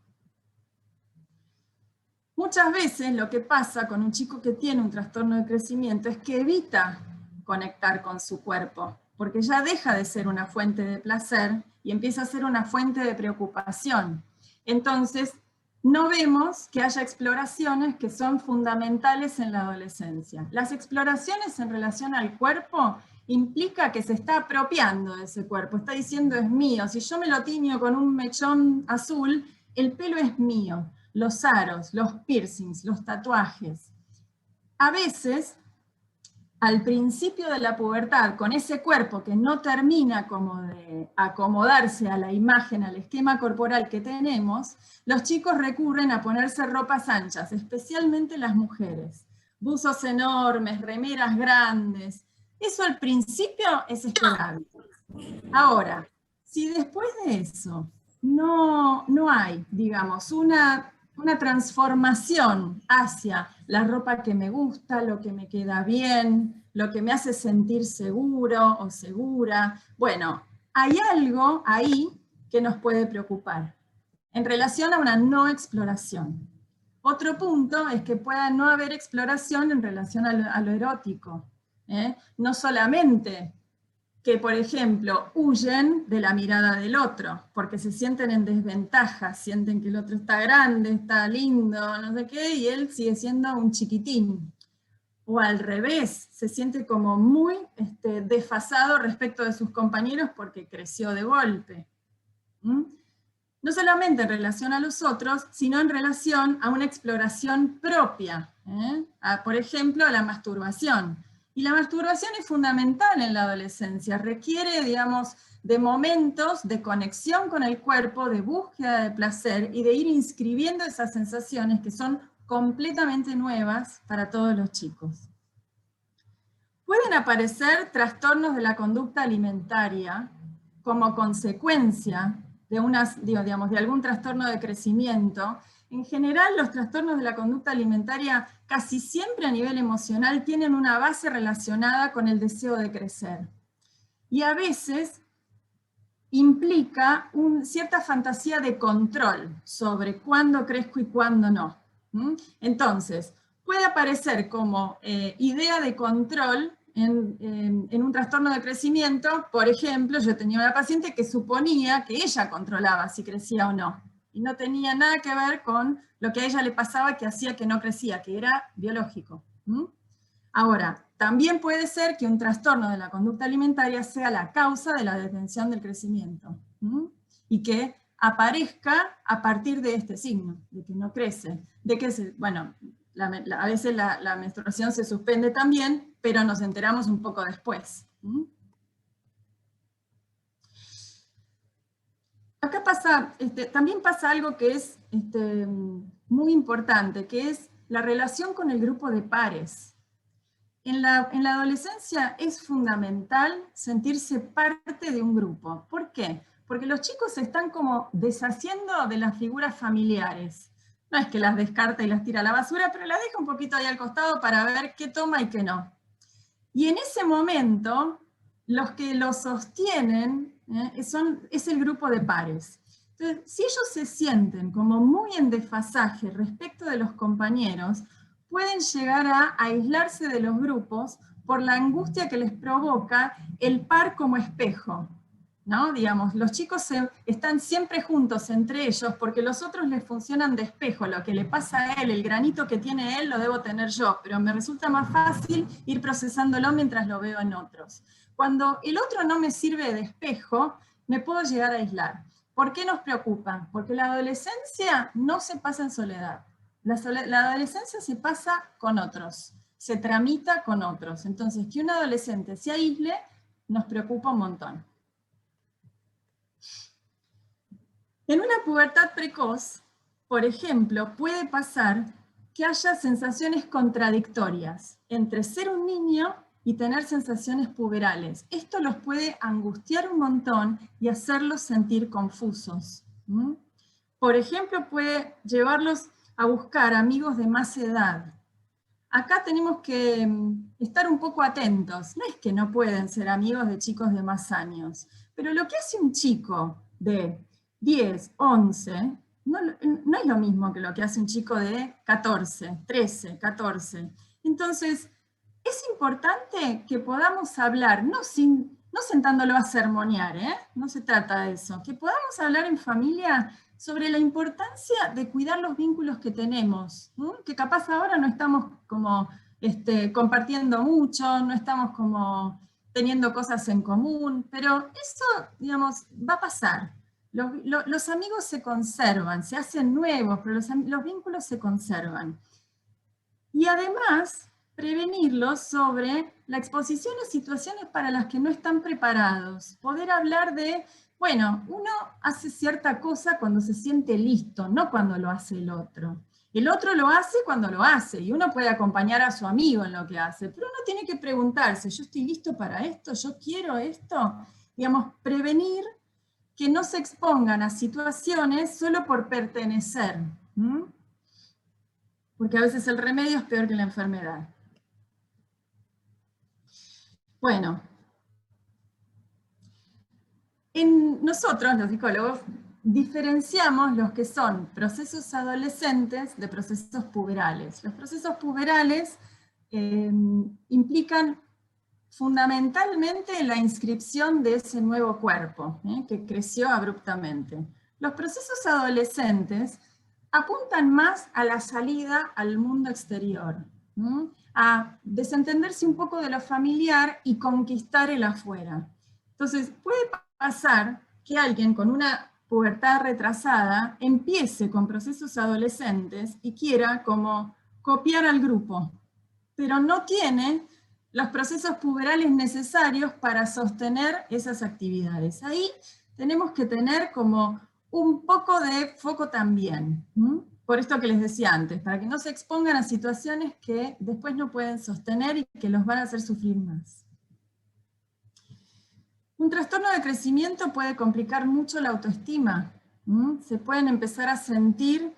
Muchas veces lo que pasa con un chico que tiene un trastorno de crecimiento es que evita conectar con su cuerpo, porque ya deja de ser una fuente de placer y empieza a ser una fuente de preocupación. Entonces, no vemos que haya exploraciones que son fundamentales en la adolescencia. Las exploraciones en relación al cuerpo implica que se está apropiando de ese cuerpo, está diciendo es mío, si yo me lo tiño con un mechón azul, el pelo es mío, los aros, los piercings, los tatuajes. A veces, al principio de la pubertad, con ese cuerpo que no termina como de acomodarse a la imagen, al esquema corporal que tenemos, los chicos recurren a ponerse ropas anchas, especialmente las mujeres. Buzos enormes, remeras grandes. Eso al principio es esperable. Ahora, si después de eso no hay, digamos, una transformación hacia la ropa que me gusta, lo que me queda bien, lo que me hace sentir seguro o segura. Bueno, hay algo ahí que nos puede preocupar en relación a una no exploración. Otro punto es que pueda no haber exploración en relación a lo erótico. No solamente que, por ejemplo, huyen de la mirada del otro, porque se sienten en desventaja, sienten que el otro está grande, está lindo, no sé qué, y él sigue siendo un chiquitín. O al revés, se siente como muy desfasado respecto de sus compañeros porque creció de golpe. No solamente en relación a los otros, sino en relación a una exploración propia, por ejemplo, a la masturbación. Y la masturbación es fundamental en la adolescencia, requiere, digamos, de momentos de conexión con el cuerpo, de búsqueda de placer y de ir inscribiendo esas sensaciones que son completamente nuevas para todos los chicos. Pueden aparecer trastornos de la conducta alimentaria como consecuencia de algún trastorno de crecimiento. En general, los trastornos de la conducta alimentaria casi siempre a nivel emocional tienen una base relacionada con el deseo de crecer. Y a veces implica cierta fantasía de control sobre cuándo crezco y cuándo no. Entonces, puede aparecer como idea de control en un trastorno de crecimiento. Por ejemplo, yo tenía una paciente que suponía que ella controlaba si crecía o no. Y no tenía nada que ver con lo que a ella le pasaba que hacía que no crecía, que era biológico. Ahora, también puede ser que un trastorno de la conducta alimentaria sea la causa de la detención del crecimiento. Y que aparezca a partir de este signo, de que no crece. De que, bueno, a veces la menstruación se suspende también, pero nos enteramos un poco después. Acá también pasa algo que es muy importante, que es la relación con el grupo de pares. En la adolescencia es fundamental sentirse parte de un grupo. ¿Por qué? Porque los chicos se están como deshaciendo de las figuras familiares. No es que las descarta y las tira a la basura, pero las deja un poquito ahí al costado para ver qué toma y qué no. Y en ese momento, los que lo sostienen es el grupo de pares. Entonces, si ellos se sienten como muy en desfasaje respecto de los compañeros, pueden llegar a aislarse de los grupos por la angustia que les provoca el par como espejo, ¿no? Digamos, los chicos están siempre juntos entre ellos porque los otros les funcionan de espejo. Lo que le pasa a él, el granito que tiene él, lo debo tener yo, pero me resulta más fácil ir procesándolo mientras lo veo en otros. Cuando el otro no me sirve de espejo, me puedo llegar a aislar. ¿Por qué nos preocupa? Porque la adolescencia no se pasa en soledad. La adolescencia se pasa con otros, se tramita con otros. Entonces, que un adolescente se aísle nos preocupa un montón. En una pubertad precoz, por ejemplo, puede pasar que haya sensaciones contradictorias entre ser un niño y tener sensaciones puberales. Esto los puede angustiar un montón y hacerlos sentir confusos. Por ejemplo, puede llevarlos a buscar amigos de más edad. Acá tenemos que estar un poco atentos. No es que no pueden ser amigos de chicos de más años, pero lo que hace un chico de 10, 11, no es lo mismo que lo que hace un chico de 14, 13, 14. Entonces, es importante que podamos hablar, no sentándolo a sermonear, no se trata de eso, que podamos hablar en familia sobre la importancia de cuidar los vínculos que tenemos, que capaz ahora no estamos como compartiendo mucho, no estamos como teniendo cosas en común, pero eso, digamos, va a pasar. Los amigos se conservan, se hacen nuevos, pero los vínculos se conservan. Y además, prevenirlos sobre la exposición a situaciones para las que no están preparados. Poder hablar de, bueno, uno hace cierta cosa cuando se siente listo, no cuando lo hace el otro. El otro lo hace cuando lo hace, y uno puede acompañar a su amigo en lo que hace, pero uno tiene que preguntarse, ¿yo estoy listo para esto? ¿Yo quiero esto? Digamos, prevenir que no se expongan a situaciones solo por pertenecer. Porque a veces el remedio es peor que la enfermedad. Bueno, nosotros, los psicólogos, diferenciamos los que son procesos adolescentes de procesos puberales. Los procesos puberales implican fundamentalmente la inscripción de ese nuevo cuerpo, que creció abruptamente. Los procesos adolescentes apuntan más a la salida al mundo exterior, a desentenderse un poco de lo familiar y conquistar el afuera. Entonces, puede pasar que alguien con una pubertad retrasada empiece con procesos adolescentes y quiera como copiar al grupo, pero no tiene los procesos puberales necesarios para sostener esas actividades. Ahí tenemos que tener como un poco de foco también, por esto que les decía antes, para que no se expongan a situaciones que después no pueden sostener y que los van a hacer sufrir más. Un trastorno de crecimiento puede complicar mucho la autoestima. Se pueden empezar a sentir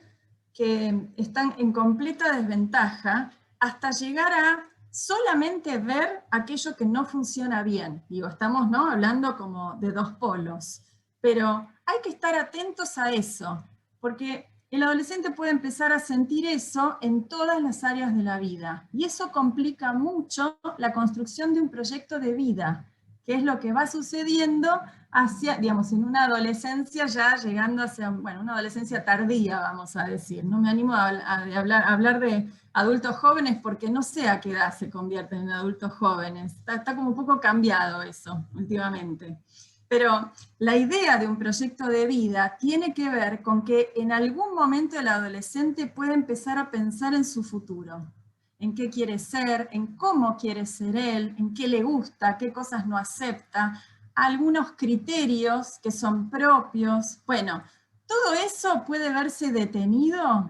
que están en completa desventaja hasta llegar a solamente ver aquello que no funciona bien. Digo, estamos, ¿no?, hablando como de dos polos, pero hay que estar atentos a eso, porque el adolescente puede empezar a sentir eso en todas las áreas de la vida, y eso complica mucho la construcción de un proyecto de vida, que es lo que va sucediendo hacia, digamos, en una adolescencia ya llegando hacia, bueno, una adolescencia tardía, vamos a decir. No me animo a hablar de adultos jóvenes porque no sé a qué edad se convierten en adultos jóvenes. Está como un poco cambiado eso últimamente. Pero la idea de un proyecto de vida tiene que ver con que en algún momento el adolescente puede empezar a pensar en su futuro, en qué quiere ser, en cómo quiere ser él, en qué le gusta, qué cosas no acepta, algunos criterios que son propios. Bueno, todo eso puede verse detenido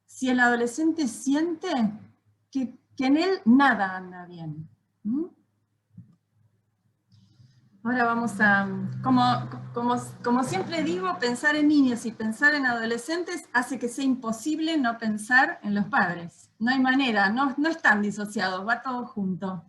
si el adolescente siente que en él nada anda bien. Ahora vamos a, como siempre digo, pensar en niños y pensar en adolescentes hace que sea imposible no pensar en los padres. No hay manera, no están disociados, va todo junto.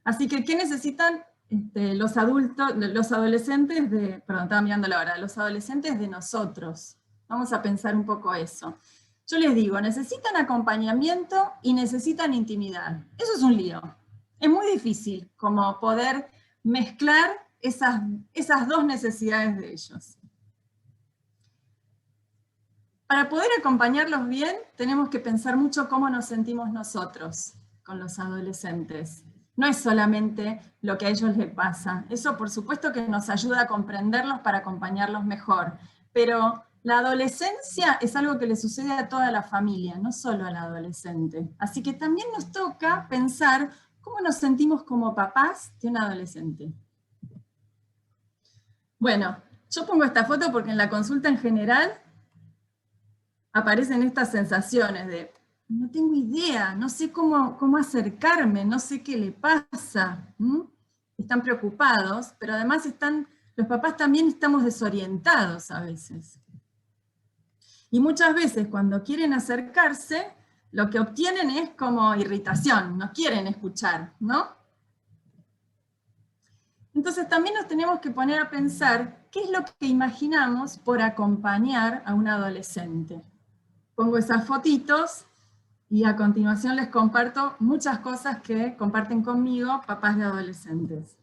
Así que, ¿qué necesitan? los adolescentes de, perdón, estaba mirando la hora, los adolescentes de nosotros. Vamos a pensar un poco eso. Yo les digo, necesitan acompañamiento y necesitan intimidad. Eso es un lío. Es muy difícil como poder mezclar esas dos necesidades de ellos. Para poder acompañarlos bien, tenemos que pensar mucho cómo nos sentimos nosotros con los adolescentes. No es solamente lo que a ellos les pasa. Eso, por supuesto, que nos ayuda a comprenderlos para acompañarlos mejor. Pero la adolescencia es algo que le sucede a toda la familia, no solo al adolescente. Así que también nos toca pensar cómo nos sentimos como papás de un adolescente. Bueno, yo pongo esta foto porque en la consulta en general aparecen estas sensaciones de no tengo idea, no sé cómo acercarme, no sé qué le pasa. Están preocupados, pero además los papás también estamos desorientados a veces. Y muchas veces cuando quieren acercarse, lo que obtienen es como irritación, no quieren escuchar, ¿no? Entonces también nos tenemos que poner a pensar qué es lo que imaginamos por acompañar a un adolescente. Pongo esas fotitos y a continuación les comparto muchas cosas que comparten conmigo papás de adolescentes.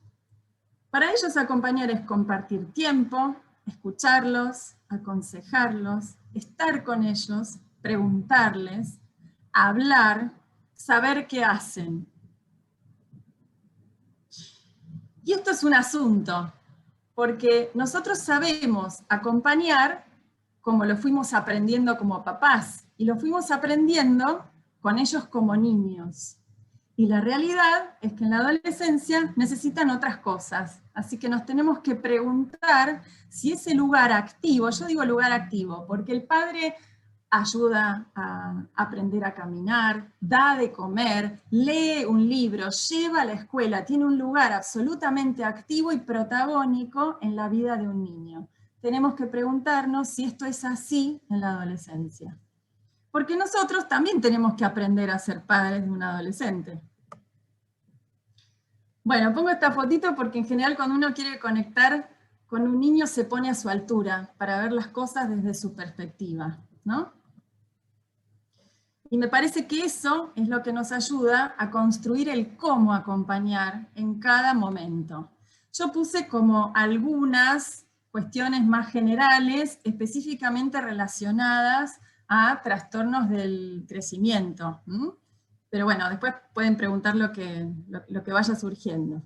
Para ellos acompañar es compartir tiempo, escucharlos, aconsejarlos, estar con ellos, preguntarles, hablar, saber qué hacen. Y esto es un asunto, porque nosotros sabemos acompañar como lo fuimos aprendiendo como papás, y lo fuimos aprendiendo con ellos como niños. Y la realidad es que en la adolescencia necesitan otras cosas, así que nos tenemos que preguntar si ese lugar activo, yo digo lugar activo, porque el padre ayuda a aprender a caminar, da de comer, lee un libro, lleva a la escuela, tiene un lugar absolutamente activo y protagónico en la vida de un niño. Tenemos que preguntarnos si esto es así en la adolescencia. Porque nosotros también tenemos que aprender a ser padres de un adolescente. Bueno, pongo esta fotito porque en general cuando uno quiere conectar con un niño se pone a su altura para ver las cosas desde su perspectiva, ¿no? Y me parece que eso es lo que nos ayuda a construir el cómo acompañar en cada momento. Yo puse como algunas cuestiones más generales, específicamente relacionadas a trastornos del crecimiento. Pero bueno, después pueden preguntar lo que vaya surgiendo.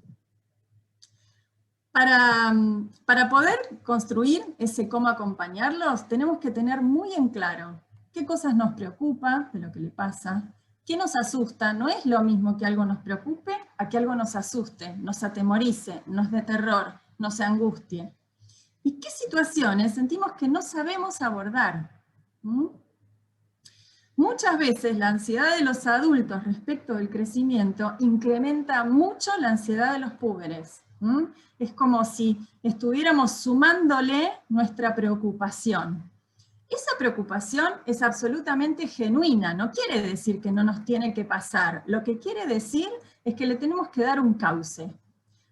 Para poder construir ese cómo acompañarlos, tenemos que tener muy en claro qué cosas nos preocupa de lo que le pasa, qué nos asusta. No es lo mismo que algo nos preocupe a que algo nos asuste, nos atemorice, nos dé terror, nos angustie. ¿Y qué situaciones sentimos que no sabemos abordar? Muchas veces la ansiedad de los adultos respecto del crecimiento incrementa mucho la ansiedad de los púberes. Es como si estuviéramos sumándole nuestra preocupación. Esa preocupación es absolutamente genuina, no quiere decir que no nos tiene que pasar, lo que quiere decir es que le tenemos que dar un cauce.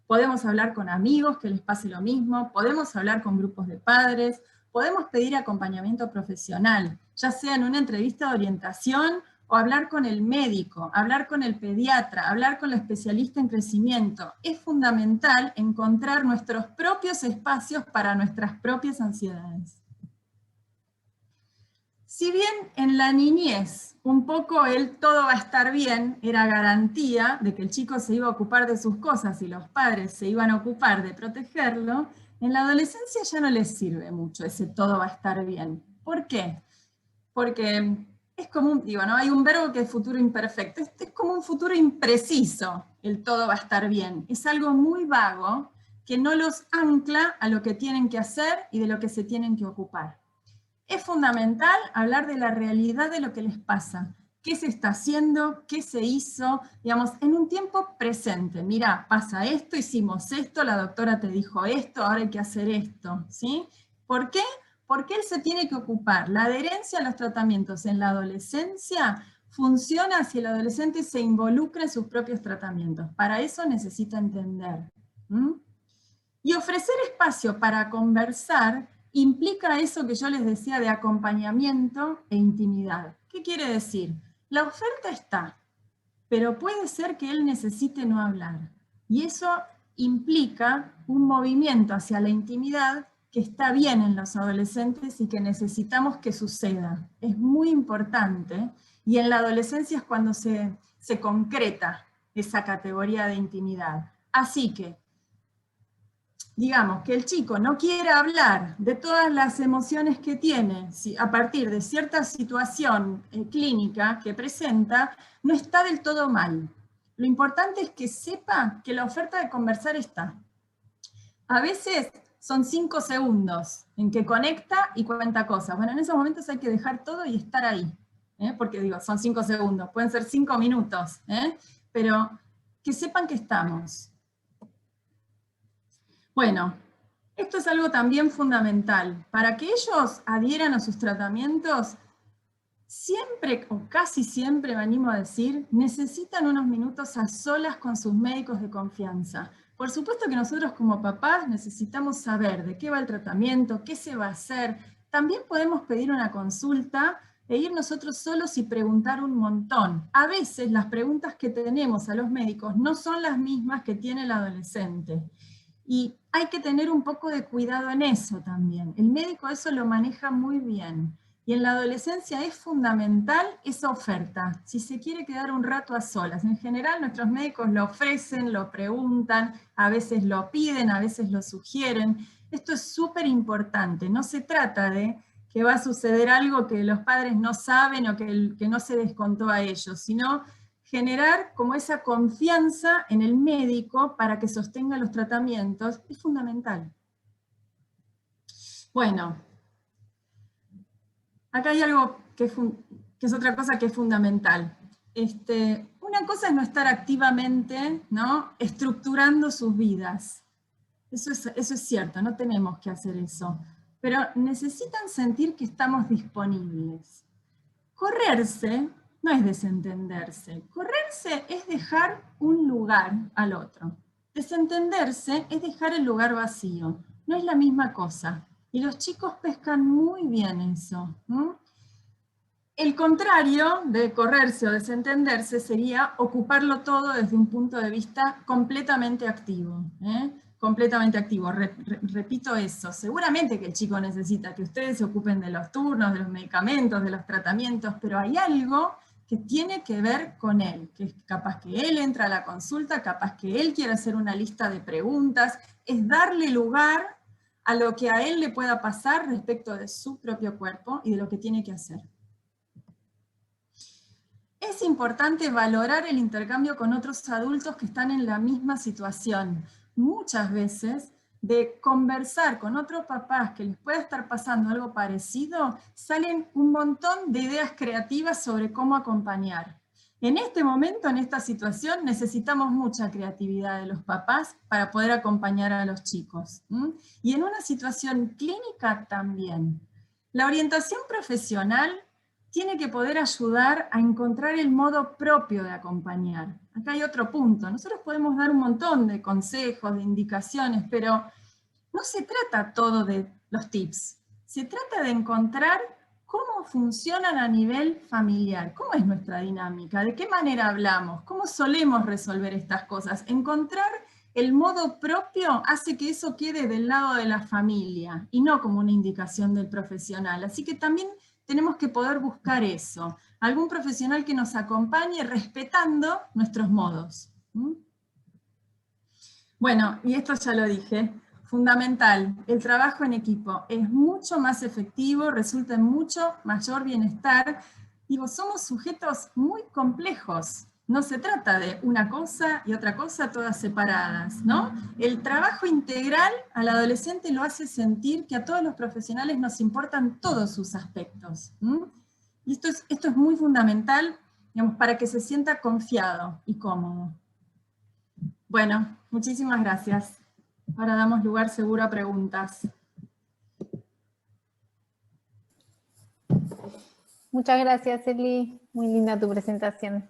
Podemos hablar con amigos que les pase lo mismo, podemos hablar con grupos de padres, podemos pedir acompañamiento profesional, ya sea en una entrevista de orientación o hablar con el médico, hablar con el pediatra, hablar con el especialista en crecimiento. Es fundamental encontrar nuestros propios espacios para nuestras propias ansiedades. Si bien en la niñez un poco el todo va a estar bien era garantía de que el chico se iba a ocupar de sus cosas y los padres se iban a ocupar de protegerlo, en la adolescencia ya no les sirve mucho ese todo va a estar bien. ¿Por qué? Porque es como ¿no? Hay un verbo que es futuro imperfecto, es como un futuro impreciso, el todo va a estar bien. Es algo muy vago que no los ancla a lo que tienen que hacer y de lo que se tienen que ocupar. Es fundamental hablar de la realidad de lo que les pasa, qué se está haciendo, qué se hizo, digamos, en un tiempo presente. Mira, pasa esto, hicimos esto, la doctora te dijo esto, ahora hay que hacer esto, ¿sí? ¿Por qué? Porque él se tiene que ocupar. La adherencia a los tratamientos en la adolescencia funciona si el adolescente se involucra en sus propios tratamientos. Para eso necesita entender Y ofrecer espacio para conversar implica eso que yo les decía de acompañamiento e intimidad. ¿Qué quiere decir? La oferta está, pero puede ser que él necesite no hablar. Y eso implica un movimiento hacia la intimidad que está bien en los adolescentes y que necesitamos que suceda. Es muy importante, y en la adolescencia es cuando se concreta esa categoría de intimidad. Así que, digamos, que el chico no quiera hablar de todas las emociones que tiene a partir de cierta situación clínica que presenta, no está del todo mal. Lo importante es que sepa que la oferta de conversar está. A veces son 5 segundos en que conecta y cuenta cosas. Bueno, en esos momentos hay que dejar todo y estar ahí. Porque digo, son 5 segundos, pueden ser 5 minutos, pero que sepan que estamos. Bueno, esto es algo también fundamental. Para que ellos adhieran a sus tratamientos, siempre o casi siempre, me animo a decir, necesitan unos minutos a solas con sus médicos de confianza. Por supuesto que nosotros como papás necesitamos saber de qué va el tratamiento, qué se va a hacer. También podemos pedir una consulta e ir nosotros solos y preguntar un montón. A veces las preguntas que tenemos a los médicos no son las mismas que tiene el adolescente. Y hay que tener un poco de cuidado en eso también. El médico eso lo maneja muy bien. Y en la adolescencia es fundamental esa oferta, si se quiere quedar un rato a solas. En general nuestros médicos lo ofrecen, lo preguntan, a veces lo piden, a veces lo sugieren. Esto es súper importante. No se trata de que va a suceder algo que los padres no saben o que no se les contó a ellos, sino generar como esa confianza en el médico para que sostenga los tratamientos es fundamental. Bueno, acá hay algo que es otra cosa que es fundamental. Una cosa es no estar activamente, ¿no?, estructurando sus vidas. Eso es cierto, no tenemos que hacer eso. Pero necesitan sentir que estamos disponibles. Correrse no es desentenderse. Correrse es dejar un lugar al otro. Desentenderse es dejar el lugar vacío. No es la misma cosa. Y los chicos pescan muy bien eso. El contrario de correrse o desentenderse sería ocuparlo todo desde un punto de vista completamente activo. Completamente activo. Repito eso. Seguramente que el chico necesita que ustedes se ocupen de los turnos, de los medicamentos, de los tratamientos, pero hay algo que tiene que ver con él, que es capaz que él entra a la consulta, capaz que él quiere hacer una lista de preguntas, es darle lugar a lo que a él le pueda pasar respecto de su propio cuerpo y de lo que tiene que hacer. Es importante valorar el intercambio con otros adultos que están en la misma situación. Muchas veces, de conversar con otros papás que les pueda estar pasando algo parecido, salen un montón de ideas creativas sobre cómo acompañar. En este momento, en esta situación, necesitamos mucha creatividad de los papás para poder acompañar a los chicos. Y en una situación clínica también. La orientación profesional tiene que poder ayudar a encontrar el modo propio de acompañar. Acá hay otro punto. Nosotros podemos dar un montón de consejos, de indicaciones, pero no se trata todo de los tips. Se trata de encontrar cómo funcionan a nivel familiar, cómo es nuestra dinámica, de qué manera hablamos, cómo solemos resolver estas cosas. Encontrar el modo propio hace que eso quede del lado de la familia y no como una indicación del profesional. Así que también tenemos que poder buscar eso. Algún profesional que nos acompañe respetando nuestros modos. Bueno, y esto ya lo dije, fundamental, el trabajo en equipo es mucho más efectivo, resulta en mucho mayor bienestar. Digo, somos sujetos muy complejos. No se trata de una cosa y otra cosa todas separadas, ¿no? El trabajo integral al adolescente lo hace sentir que a todos los profesionales nos importan todos sus aspectos. Y esto es muy fundamental, digamos, para que se sienta confiado y cómodo. Bueno, muchísimas gracias. Ahora damos lugar seguro a preguntas. Muchas gracias, Eli. Muy linda tu presentación.